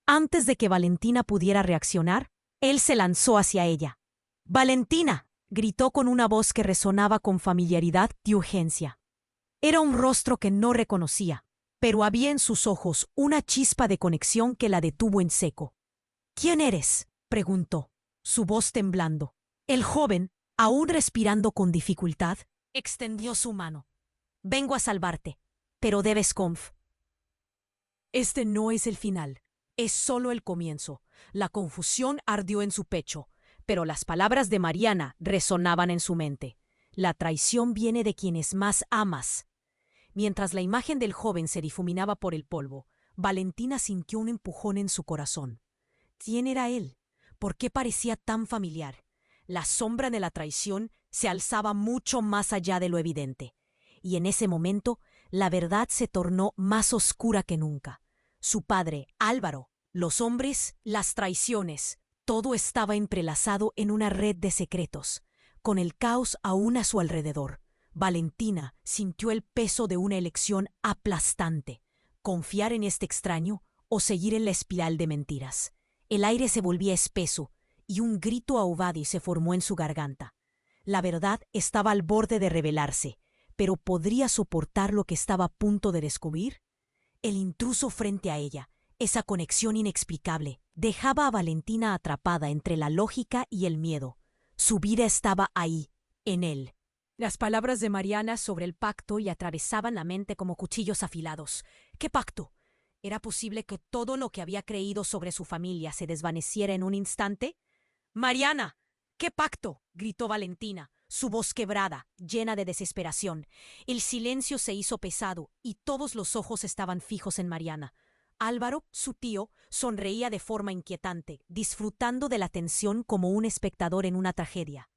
Antes de que Valentina pudiera reaccionar, él se lanzó hacia ella. ¡Valentina!, gritó con una voz que resonaba con familiaridad y urgencia. Era un rostro que no reconocía, pero había en sus ojos una chispa de conexión que la detuvo en seco. «¿Quién eres?», preguntó, su voz temblando. El joven, aún respirando con dificultad, extendió su mano. «Vengo a salvarte, pero debes conf». Este no es el final, es solo el comienzo. La confusión ardió en su pecho, pero las palabras de Mariana resonaban en su mente. La traición viene de quienes más amas. Mientras la imagen del joven se difuminaba por el polvo, Valentina sintió un empujón en su corazón. ¿Quién era él? ¿Por qué parecía tan familiar? La sombra de la traición se alzaba mucho más allá de lo evidente. Y en ese momento, la verdad se tornó más oscura que nunca. Su padre, Álvaro, los hombres, las traiciones, todo estaba entrelazado en una red de secretos, con el caos aún a su alrededor. Valentina sintió el peso de una elección aplastante: confiar en este extraño o seguir en la espiral de mentiras. El aire se volvía espeso y un grito ahogado se formó en su garganta. La verdad estaba al borde de revelarse, pero ¿podría soportar lo que estaba a punto de descubrir? El intruso frente a ella, esa conexión inexplicable, dejaba a Valentina atrapada entre la lógica y el miedo. Su vida estaba ahí, en él. Las palabras de Mariana sobre el pacto y atravesaban la mente como cuchillos afilados. ¿Qué pacto? ¿Era posible que todo lo que había creído sobre su familia se desvaneciera en un instante? «Mariana, ¿qué pacto?», gritó Valentina, su voz quebrada, llena de desesperación. El silencio se hizo pesado y todos los ojos estaban fijos en Mariana. Álvaro, su tío, sonreía de forma inquietante, disfrutando de la tensión como un espectador en una tragedia.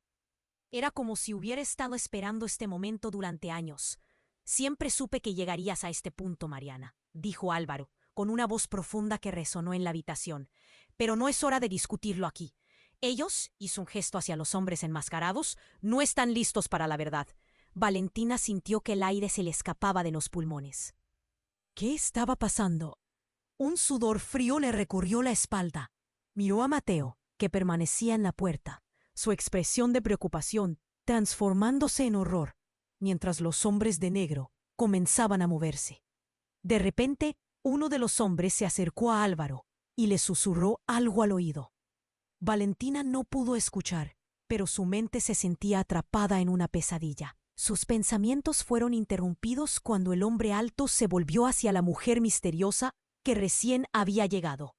Era como si hubiera estado esperando este momento durante años. «Siempre supe que llegarías a este punto, Mariana», dijo Álvaro, con una voz profunda que resonó en la habitación. «Pero no es hora de discutirlo aquí. Ellos», hizo un gesto hacia los hombres enmascarados, «no están listos para la verdad». Valentina sintió que el aire se le escapaba de los pulmones. ¿Qué estaba pasando? Un sudor frío le recorrió la espalda. Miró a Mateo, que permanecía en la puerta, su expresión de preocupación transformándose en horror, mientras los hombres de negro comenzaban a moverse. De repente, uno de los hombres se acercó a Álvaro y le susurró algo al oído. Valentina no pudo escuchar, pero su mente se sentía atrapada en una pesadilla. Sus pensamientos fueron interrumpidos cuando el hombre alto se volvió hacia la mujer misteriosa que recién había llegado.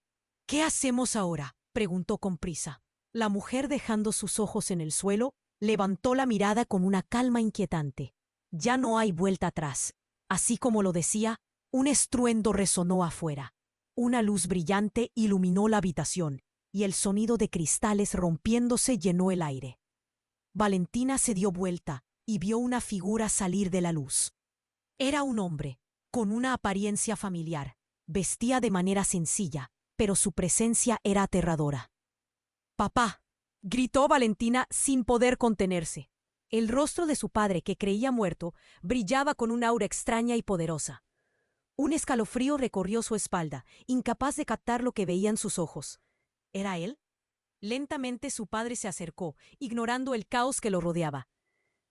«¿Qué hacemos ahora?», preguntó con prisa. La mujer, dejando sus ojos en el suelo, levantó la mirada con una calma inquietante. «Ya no hay vuelta atrás». Así como lo decía, un estruendo resonó afuera. Una luz brillante iluminó la habitación y el sonido de cristales rompiéndose llenó el aire. Valentina se dio vuelta y vio una figura salir de la luz. Era un hombre, con una apariencia familiar. Vestía de manera sencilla, pero su presencia era aterradora. «¡Papá!», gritó Valentina sin poder contenerse. El rostro de su padre, que creía muerto, brillaba con un aura extraña y poderosa. Un escalofrío recorrió su espalda, incapaz de captar lo que veían sus ojos. ¿Era él? Lentamente su padre se acercó, ignorando el caos que lo rodeaba.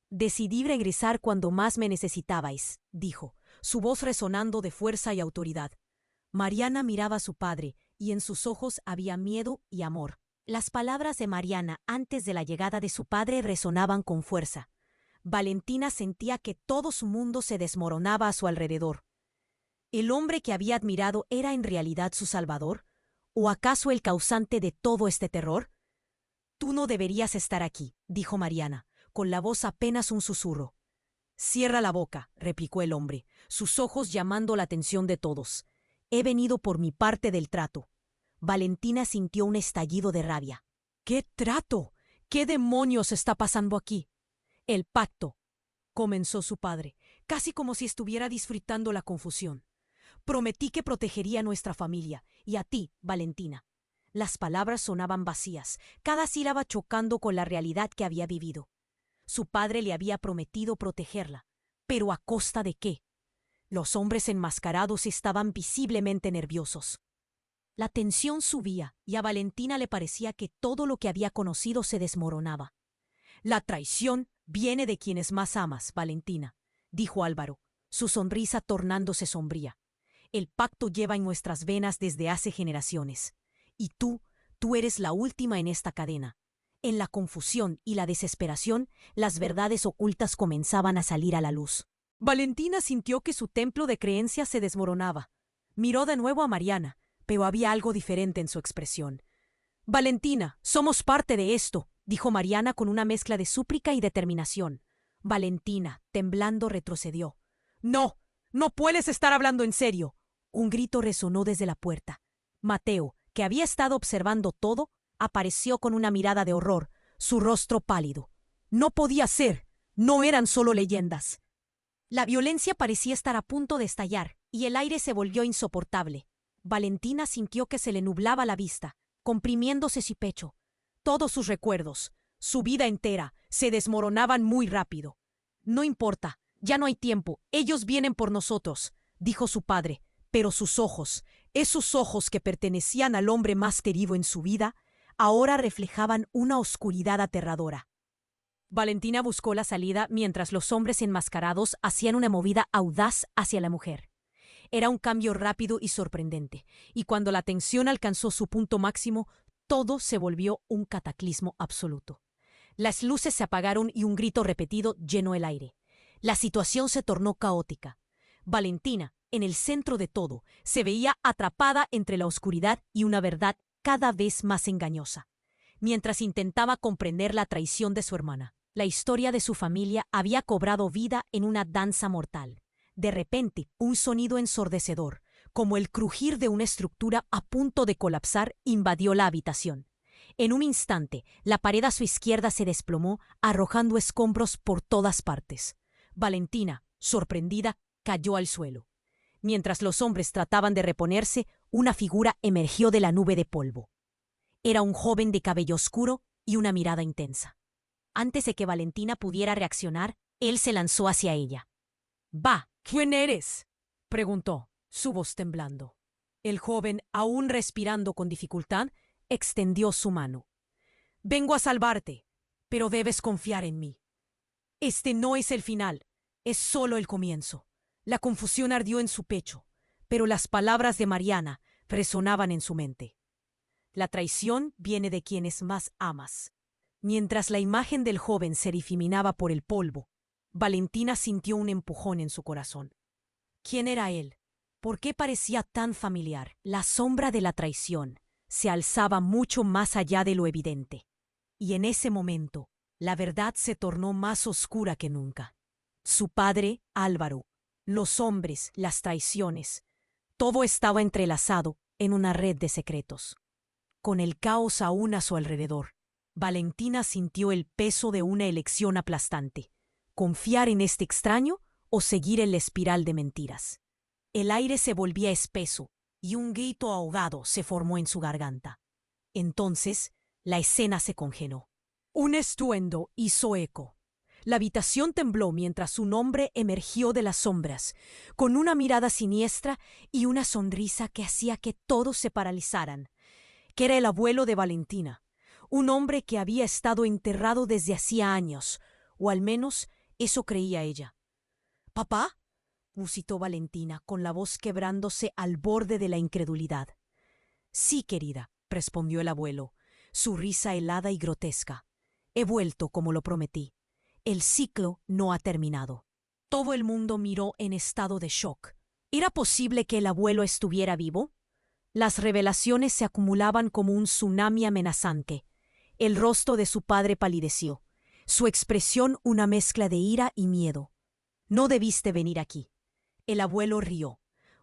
«Decidí regresar cuando más me necesitabais», dijo, su voz resonando de fuerza y autoridad. Mariana miraba a su padre, y en sus ojos había miedo y amor. Las palabras de Mariana antes de la llegada de su padre resonaban con fuerza. Valentina sentía que todo su mundo se desmoronaba a su alrededor. ¿El hombre que había admirado era en realidad su salvador? ¿O acaso el causante de todo este terror? «Tú no deberías estar aquí», dijo Mariana, con la voz apenas un susurro. «Cierra la boca», replicó el hombre, sus ojos llamando la atención de todos. «He venido por mi parte del trato». Valentina sintió un estallido de rabia. «¿Qué trato? ¿Qué demonios está pasando aquí?» «El pacto», comenzó su padre, casi como si estuviera disfrutando la confusión. «Prometí que protegería a nuestra familia, y a ti, Valentina». Las palabras sonaban vacías, cada sílaba chocando con la realidad que había vivido. Su padre le había prometido protegerla, pero ¿a costa de qué? Los hombres enmascarados estaban visiblemente nerviosos. La tensión subía y a Valentina le parecía que todo lo que había conocido se desmoronaba. La traición viene de quienes más amas, Valentina, dijo Álvaro, su sonrisa tornándose sombría. El pacto lleva en nuestras venas desde hace generaciones. Y tú eres la última en esta cadena. En la confusión y la desesperación, las verdades ocultas comenzaban a salir a la luz. Valentina sintió que su templo de creencia se desmoronaba. Miró de nuevo a Mariana, pero había algo diferente en su expresión. Valentina, somos parte de esto, dijo Mariana con una mezcla de súplica y determinación. Valentina, temblando, retrocedió. No, no puedes estar hablando en serio. Un grito resonó desde la puerta. Mateo, que había estado observando todo, apareció con una mirada de horror, su rostro pálido. No podía ser, no eran solo leyendas. La violencia parecía estar a punto de estallar, y el aire se volvió insoportable. Valentina sintió que se le nublaba la vista, comprimiéndose su pecho. Todos sus recuerdos, su vida entera, se desmoronaban muy rápido. No importa, ya no hay tiempo, ellos vienen por nosotros, dijo su padre, pero sus ojos, esos ojos que pertenecían al hombre más querido en su vida, ahora reflejaban una oscuridad aterradora. Valentina buscó la salida mientras los hombres enmascarados hacían una movida audaz hacia la mujer. Era un cambio rápido y sorprendente, y cuando la tensión alcanzó su punto máximo, todo se volvió un cataclismo absoluto. Las luces se apagaron y un grito repetido llenó el aire. La situación se tornó caótica. Valentina, en el centro de todo, se veía atrapada entre la oscuridad y una verdad cada vez más engañosa. Mientras intentaba comprender la traición de su hermana, la historia de su familia había cobrado vida en una danza mortal. De repente, un sonido ensordecedor, como el crujir de una estructura a punto de colapsar, invadió la habitación. En un instante, la pared a su izquierda se desplomó, arrojando escombros por todas partes. Valentina, sorprendida, cayó al suelo. Mientras los hombres trataban de reponerse, una figura emergió de la nube de polvo. Era un joven de cabello oscuro y una mirada intensa. Antes de que Valentina pudiera reaccionar, él se lanzó hacia ella. «Va, ¿quién eres?», preguntó, su voz temblando. El joven, aún respirando con dificultad, extendió su mano. «Vengo a salvarte, pero debes confiar en mí. Este no es el final, es solo el comienzo». La confusión ardió en su pecho, pero las palabras de Mariana resonaban en su mente. La traición viene de quienes más amas. Mientras la imagen del joven se difuminaba por el polvo, Valentina sintió un empujón en su corazón. ¿Quién era él? ¿Por qué parecía tan familiar? La sombra de la traición se alzaba mucho más allá de lo evidente. Y en ese momento, la verdad se tornó más oscura que nunca. Su padre, Álvaro, los hombres, las traiciones, todo estaba entrelazado en una red de secretos. Con el caos aún a su alrededor, Valentina sintió el peso de una elección aplastante: confiar en este extraño o seguir en la espiral de mentiras. El aire se volvía espeso y un grito ahogado se formó en su garganta. Entonces, la escena se congeló. Un estruendo hizo eco. La habitación tembló mientras un hombre emergió de las sombras, con una mirada siniestra y una sonrisa que hacía que todos se paralizaran. Que era el abuelo de Valentina, un hombre que había estado enterrado desde hacía años, o al menos eso creía ella. «¿Papá?», musitó Valentina, con la voz quebrándose al borde de la incredulidad. «Sí, querida», respondió el abuelo, su risa helada y grotesca. «He vuelto como lo prometí. El ciclo no ha terminado». Todo el mundo miró en estado de shock. ¿Era posible que el abuelo estuviera vivo? Las revelaciones se acumulaban como un tsunami amenazante. El rostro de su padre palideció, su expresión una mezcla de ira y miedo. «No debiste venir aquí». El abuelo rió,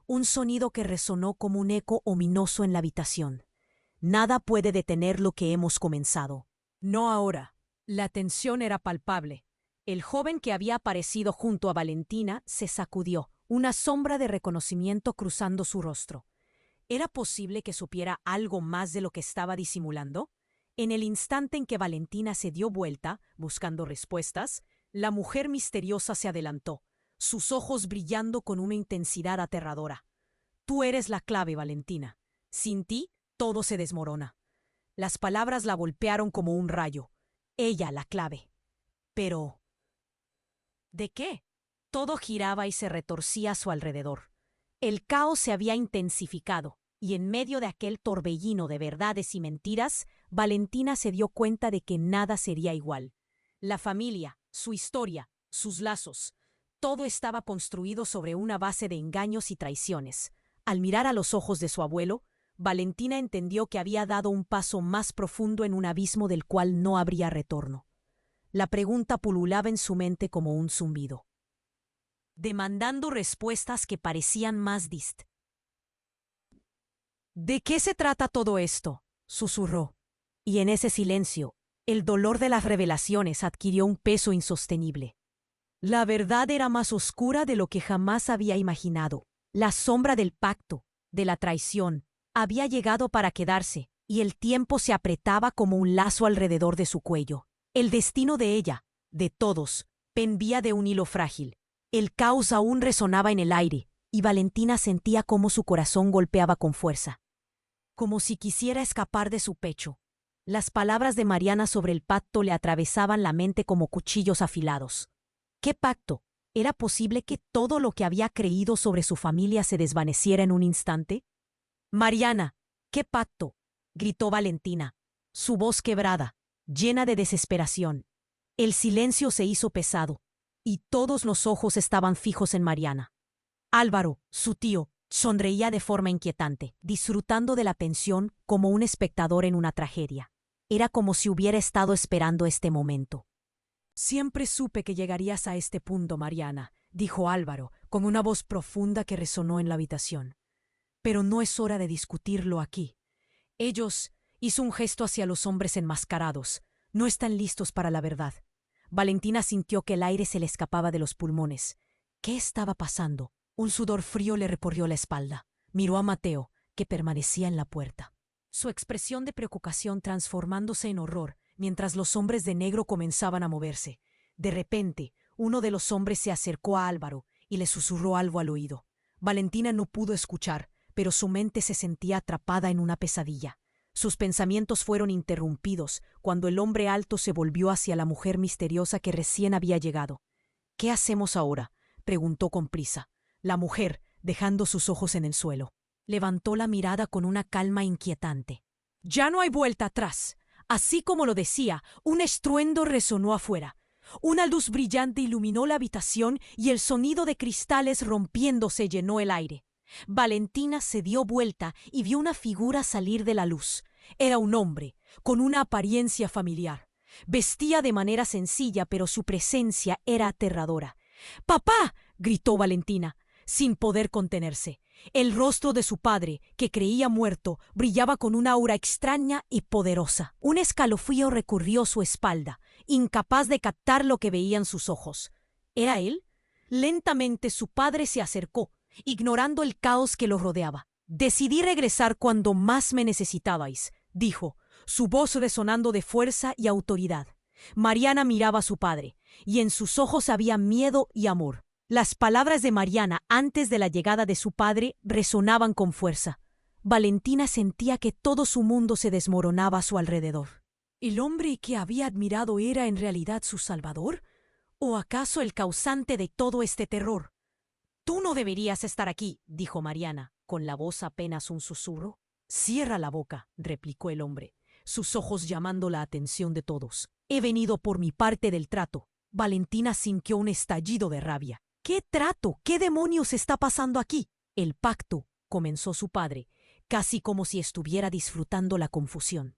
un sonido que resonó como un eco ominoso en la habitación. «Nada puede detener lo que hemos comenzado». No ahora. La tensión era palpable. El joven que había aparecido junto a Valentina se sacudió, una sombra de reconocimiento cruzando su rostro. ¿Era posible que supiera algo más de lo que estaba disimulando? En el instante en que Valentina se dio vuelta, buscando respuestas, la mujer misteriosa se adelantó. sus ojos brillando con una intensidad aterradora. Tú eres la clave, Valentina. Sin ti, todo se desmorona. Las palabras la golpearon como un rayo. Ella, la clave. Pero... ¿de qué? Todo giraba y se retorcía a su alrededor. El caos se había intensificado, y en medio de aquel torbellino de verdades y mentiras, Valentina se dio cuenta de que nada sería igual. La familia, su historia, sus lazos, todo estaba construido sobre una base de engaños y traiciones. Al mirar a los ojos de su abuelo, Valentina entendió que había dado un paso más profundo en un abismo del cual no habría retorno. La pregunta pululaba en su mente como un zumbido, demandando respuestas que parecían más distintas. ¿De qué se trata todo esto?, susurró. Y en ese silencio, el dolor de las revelaciones adquirió un peso insostenible. La verdad era más oscura de lo que jamás había imaginado. La sombra del pacto, de la traición, había llegado para quedarse, y el tiempo se apretaba como un lazo alrededor de su cuello. El destino de ella, de todos, pendía de un hilo frágil. El caos aún resonaba en el aire, y Valentina sentía cómo su corazón golpeaba con fuerza, como si quisiera escapar de su pecho. Las palabras de Mariana sobre el pacto le atravesaban la mente como cuchillos afilados. ¿Qué pacto? ¿Era posible que todo lo que había creído sobre su familia se desvaneciera en un instante? Mariana, ¿qué pacto?, gritó Valentina, su voz quebrada, llena de desesperación. El silencio se hizo pesado, y todos los ojos estaban fijos en Mariana. Álvaro, su tío, sonreía de forma inquietante, disfrutando de la pensión como un espectador en una tragedia. Era como si hubiera estado esperando este momento. Siempre supe que llegarías a este punto, Mariana, dijo Álvaro, con una voz profunda que resonó en la habitación. Pero no es hora de discutirlo aquí. Ellos, hizo un gesto hacia los hombres enmascarados, no están listos para la verdad. Valentina sintió que el aire se le escapaba de los pulmones. ¿Qué estaba pasando? Un sudor frío le recorrió la espalda. Miró a Mateo, que permanecía en la puerta, su expresión de preocupación transformándose en horror mientras los hombres de negro comenzaban a moverse. De repente, uno de los hombres se acercó a Álvaro y le susurró algo al oído. Valentina no pudo escuchar, pero su mente se sentía atrapada en una pesadilla. Sus pensamientos fueron interrumpidos cuando el hombre alto se volvió hacia la mujer misteriosa que recién había llegado. «¿Qué hacemos ahora?», preguntó con prisa. La mujer, dejando sus ojos en el suelo, levantó la mirada con una calma inquietante. «Ya no hay vuelta atrás». Así como lo decía, un estruendo resonó afuera. Una luz brillante iluminó la habitación y el sonido de cristales rompiéndose llenó el aire. Valentina se dio vuelta y vio una figura salir de la luz. Era un hombre, con una apariencia familiar. Vestía de manera sencilla, pero su presencia era aterradora. «¡Papá!», gritó Valentina, sin poder contenerse. El rostro de su padre, que creía muerto, brillaba con una aura extraña y poderosa. Un escalofrío recorrió su espalda, incapaz de captar lo que veían sus ojos. ¿Era él? Lentamente su padre se acercó, ignorando el caos que lo rodeaba. «Decidí regresar cuando más me necesitabais», dijo, su voz resonando de fuerza y autoridad. Mariana miraba a su padre, y en sus ojos había miedo y amor. Las palabras de Mariana antes de la llegada de su padre resonaban con fuerza. Valentina sentía que todo su mundo se desmoronaba a su alrededor. ¿El hombre que había admirado era en realidad su salvador? ¿O acaso el causante de todo este terror? «Tú no deberías estar aquí», dijo Mariana, con la voz apenas un susurro. «Cierra la boca», replicó el hombre, sus ojos llamando la atención de todos. «He venido por mi parte del trato». Valentina sintió un estallido de rabia. «¿Qué trato? ¿Qué demonios está pasando aquí?». «El pacto», comenzó su padre, casi como si estuviera disfrutando la confusión.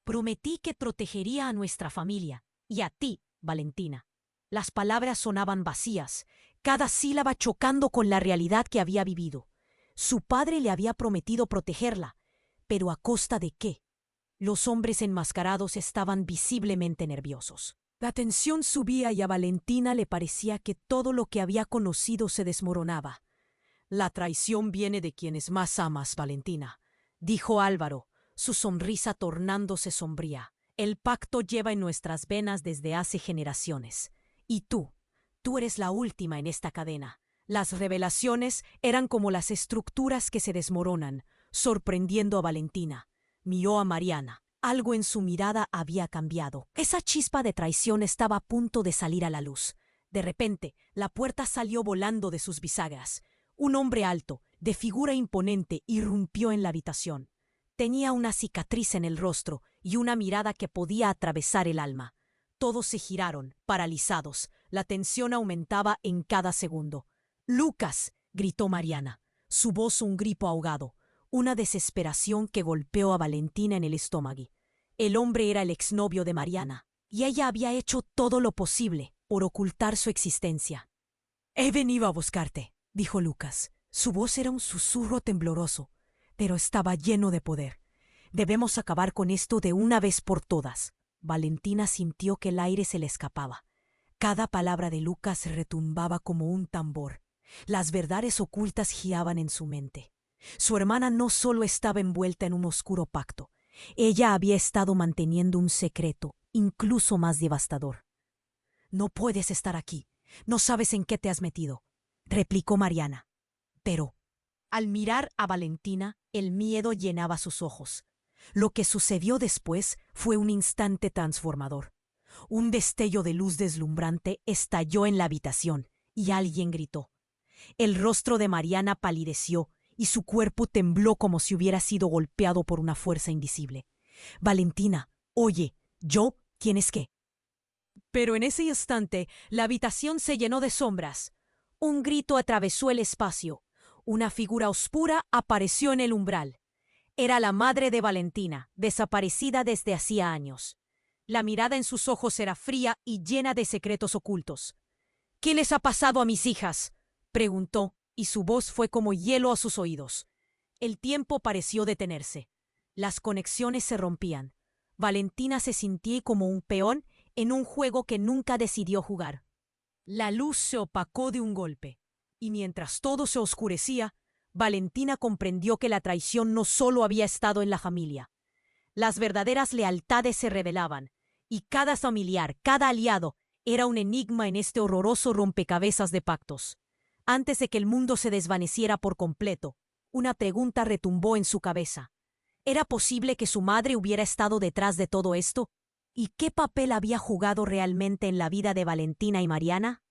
«Prometí que protegería a nuestra familia, y a ti, Valentina». Las palabras sonaban vacías, cada sílaba chocando con la realidad que había vivido. Su padre le había prometido protegerla, pero ¿a costa de qué? Los hombres enmascarados estaban visiblemente nerviosos. La tensión subía y a Valentina le parecía que todo lo que había conocido se desmoronaba. «La traición viene de quienes más amas, Valentina», dijo Álvaro, su sonrisa tornándose sombría. «El pacto lleva en nuestras venas desde hace generaciones. Y tú Tú eres la última en esta cadena. Las revelaciones eran como las estructuras que se desmoronan, sorprendiendo a Valentina. Miró a Mariana. Algo en su mirada había cambiado. Esa chispa de traición estaba a punto de salir a la luz. De repente, la puerta salió volando de sus bisagras. Un hombre alto, de figura imponente, irrumpió en la habitación. Tenía una cicatriz en el rostro y una mirada que podía atravesar el alma. Todos se giraron, paralizados. La tensión aumentaba en cada segundo. «¡Lucas!», gritó Mariana. Su voz un grito ahogado, una desesperación que golpeó a Valentina en el estómago. El hombre era el exnovio de Mariana, y ella había hecho todo lo posible por ocultar su existencia. «He venido a buscarte», dijo Lucas. Su voz era un susurro tembloroso, pero estaba lleno de poder. «Debemos acabar con esto de una vez por todas». Valentina sintió que el aire se le escapaba. Cada palabra de Lucas retumbaba como un tambor. Las verdades ocultas giaban en su mente. Su hermana no solo estaba envuelta en un oscuro pacto, ella había estado manteniendo un secreto, incluso más devastador. «No puedes estar aquí. No sabes en qué te has metido», replicó Mariana. Pero, al mirar a Valentina, el miedo llenaba sus ojos. Lo que sucedió después fue un instante transformador. Un destello de luz deslumbrante estalló en la habitación y alguien gritó. El rostro de Mariana palideció y su cuerpo tembló como si hubiera sido golpeado por una fuerza invisible. «Valentina, oye, ¿quién es qué?» Pero en ese instante la habitación se llenó de sombras. Un grito atravesó el espacio. Una figura oscura apareció en el umbral. Era la madre de Valentina, desaparecida desde hacía años. La mirada en sus ojos era fría y llena de secretos ocultos. «¿Qué les ha pasado a mis hijas?», preguntó, y su voz fue como hielo a sus oídos. El tiempo pareció detenerse. Las conexiones se rompían. Valentina se sintió como un peón en un juego que nunca decidió jugar. La luz se opacó de un golpe, y mientras todo se oscurecía, Valentina comprendió que la traición no solo había estado en la familia. Las verdaderas lealtades se revelaban, y cada familiar, cada aliado, era un enigma en este horroroso rompecabezas de pactos. Antes de que el mundo se desvaneciera por completo, una pregunta retumbó en su cabeza. ¿Era posible que su madre hubiera estado detrás de todo esto? ¿Y qué papel había jugado realmente en la vida de Valentina y Mariana?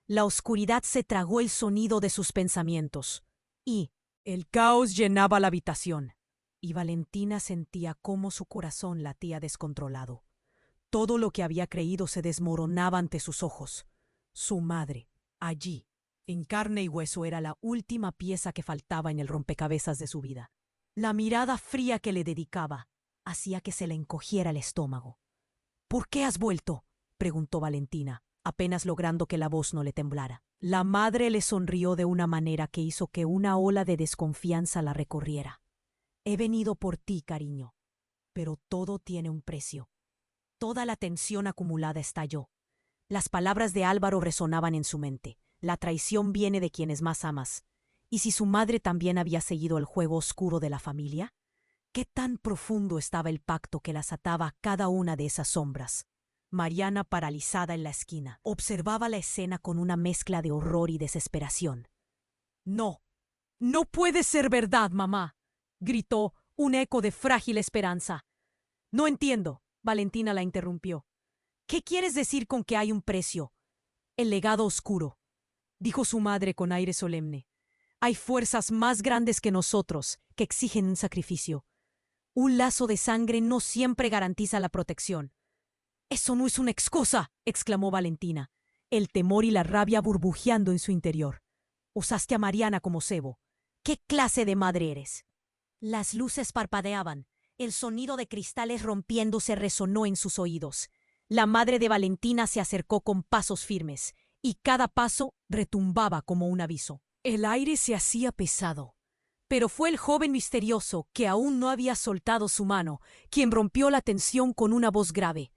La oscuridad se tragó el sonido de sus pensamientos, y el caos llenaba la habitación, y Valentina sentía cómo su corazón latía descontrolado. Todo lo que había creído se desmoronaba ante sus ojos. Su madre, allí, en carne y hueso, era la última pieza que faltaba en el rompecabezas de su vida. La mirada fría que le dedicaba hacía que se le encogiera el estómago. «¿Por qué has vuelto?», preguntó Valentina, apenas logrando que la voz no le temblara. La madre le sonrió de una manera que hizo que una ola de desconfianza la recorriera. «He venido por ti, cariño, pero todo tiene un precio». Toda la tensión acumulada estalló. Las palabras de Álvaro resonaban en su mente. La traición viene de quienes más amas. ¿Y si su madre también había seguido el juego oscuro de la familia? ¿Qué tan profundo estaba el pacto que las ataba a cada una de esas sombras? Mariana, paralizada en la esquina, observaba la escena con una mezcla de horror y desesperación. «No, no puede ser verdad, mamá», gritó, un eco de frágil esperanza. «No entiendo», Valentina la interrumpió. «¿Qué quieres decir con que hay un precio?» «El legado oscuro», dijo su madre con aire solemne. «Hay fuerzas más grandes que nosotros que exigen un sacrificio. Un lazo de sangre no siempre garantiza la protección». «Eso no es una excusa», exclamó Valentina, el temor y la rabia burbujeando en su interior. «Usaste a Mariana como cebo. ¿Qué clase de madre eres?» Las luces parpadeaban. El sonido de cristales rompiéndose resonó en sus oídos. La madre de Valentina se acercó con pasos firmes, y cada paso retumbaba como un aviso. El aire se hacía pesado. Pero fue el joven misterioso, que aún no había soltado su mano, quien rompió la tensión con una voz grave.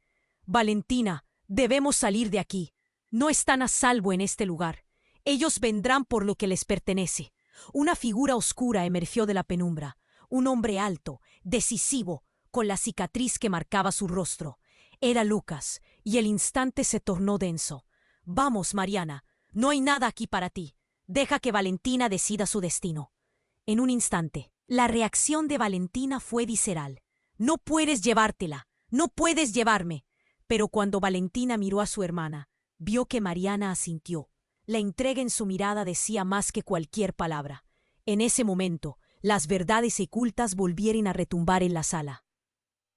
«Valentina, debemos salir de aquí. No están a salvo en este lugar. Ellos vendrán por lo que les pertenece». Una figura oscura emergió de la penumbra. Un hombre alto, decisivo, con la cicatriz que marcaba su rostro. Era Lucas, y el instante se tornó denso. Vamos, Mariana, no hay nada aquí para ti. Deja que Valentina decida su destino. En un instante, la reacción de Valentina fue visceral. No puedes llevártela, no puedes llevarme. Pero cuando Valentina miró a su hermana, vio que Mariana asintió. La entrega en su mirada decía más que cualquier palabra. En ese momento, las verdades ocultas volvieron a retumbar en la sala.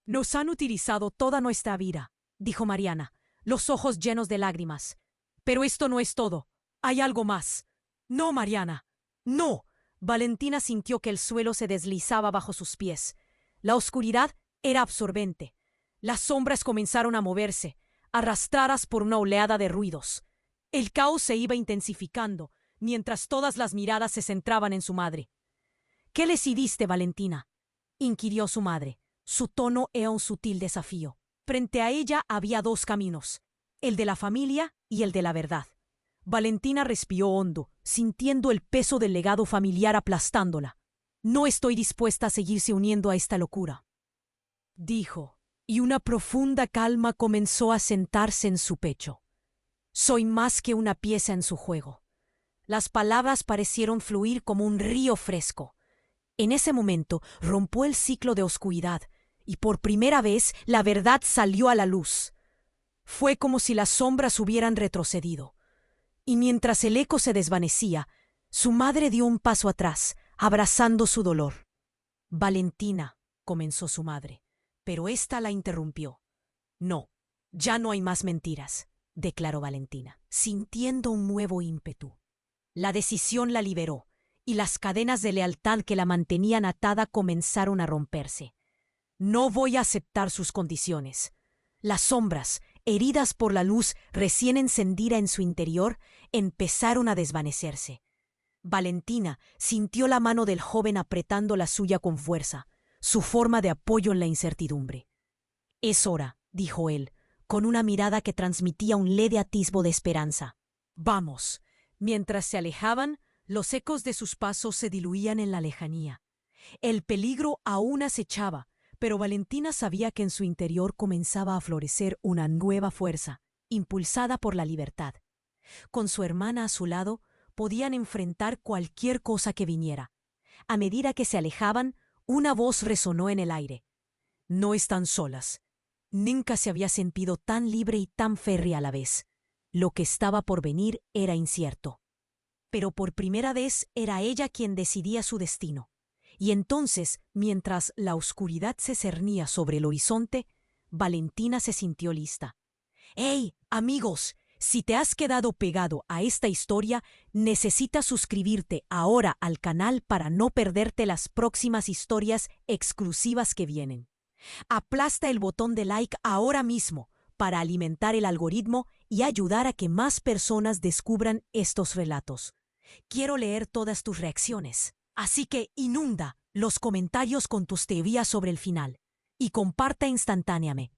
Nos han utilizado toda nuestra vida, dijo Mariana, los ojos llenos de lágrimas. Pero esto no es todo. Hay algo más. No, Mariana. No. Valentina sintió que el suelo se deslizaba bajo sus pies. La oscuridad era absorbente. Las sombras comenzaron a moverse, arrastradas por una oleada de ruidos. El caos se iba intensificando, mientras todas las miradas se centraban en su madre. ¿Qué decidiste, Valentina?, inquirió su madre. Su tono era un sutil desafío. Frente a ella había dos caminos, el de la familia y el de la verdad. Valentina respiró hondo, sintiendo el peso del legado familiar aplastándola. No estoy dispuesta a seguirse uniendo a esta locura, dijo, y una profunda calma comenzó a sentarse en su pecho. Soy más que una pieza en su juego. Las palabras parecieron fluir como un río fresco. En ese momento rompió el ciclo de oscuridad, y por primera vez la verdad salió a la luz. Fue como si las sombras hubieran retrocedido. Y mientras el eco se desvanecía, su madre dio un paso atrás, abrazando su dolor. Valentina, comenzó su madre, pero ésta la interrumpió. No, ya no hay más mentiras, declaró Valentina, sintiendo un nuevo ímpetu. La decisión la liberó, y las cadenas de lealtad que la mantenían atada comenzaron a romperse. No voy a aceptar sus condiciones. Las sombras, heridas por la luz recién encendida en su interior, empezaron a desvanecerse. Valentina sintió la mano del joven apretando la suya con fuerza, su forma de apoyo en la incertidumbre. Es hora, dijo él, con una mirada que transmitía un leve atisbo de esperanza. Vamos. Mientras se alejaban, los ecos de sus pasos se diluían en la lejanía. El peligro aún acechaba, pero Valentina sabía que en su interior comenzaba a florecer una nueva fuerza, impulsada por la libertad. Con su hermana a su lado, podían enfrentar cualquier cosa que viniera. A medida que se alejaban, una voz resonó en el aire. No están solas. Nunca se había sentido tan libre y tan férrea a la vez. Lo que estaba por venir era incierto. Pero por primera vez era ella quien decidía su destino. Y entonces, mientras la oscuridad se cernía sobre el horizonte, Valentina se sintió lista. ¡Hey, amigos! Si te has quedado pegado a esta historia, necesitas suscribirte ahora al canal para no perderte las próximas historias exclusivas que vienen. Aplasta el botón de like ahora mismo para alimentar el algoritmo y ayudar a que más personas descubran estos relatos. Quiero leer todas tus reacciones. Así que inunda los comentarios con tus teorías sobre el final y comparta instantáneamente.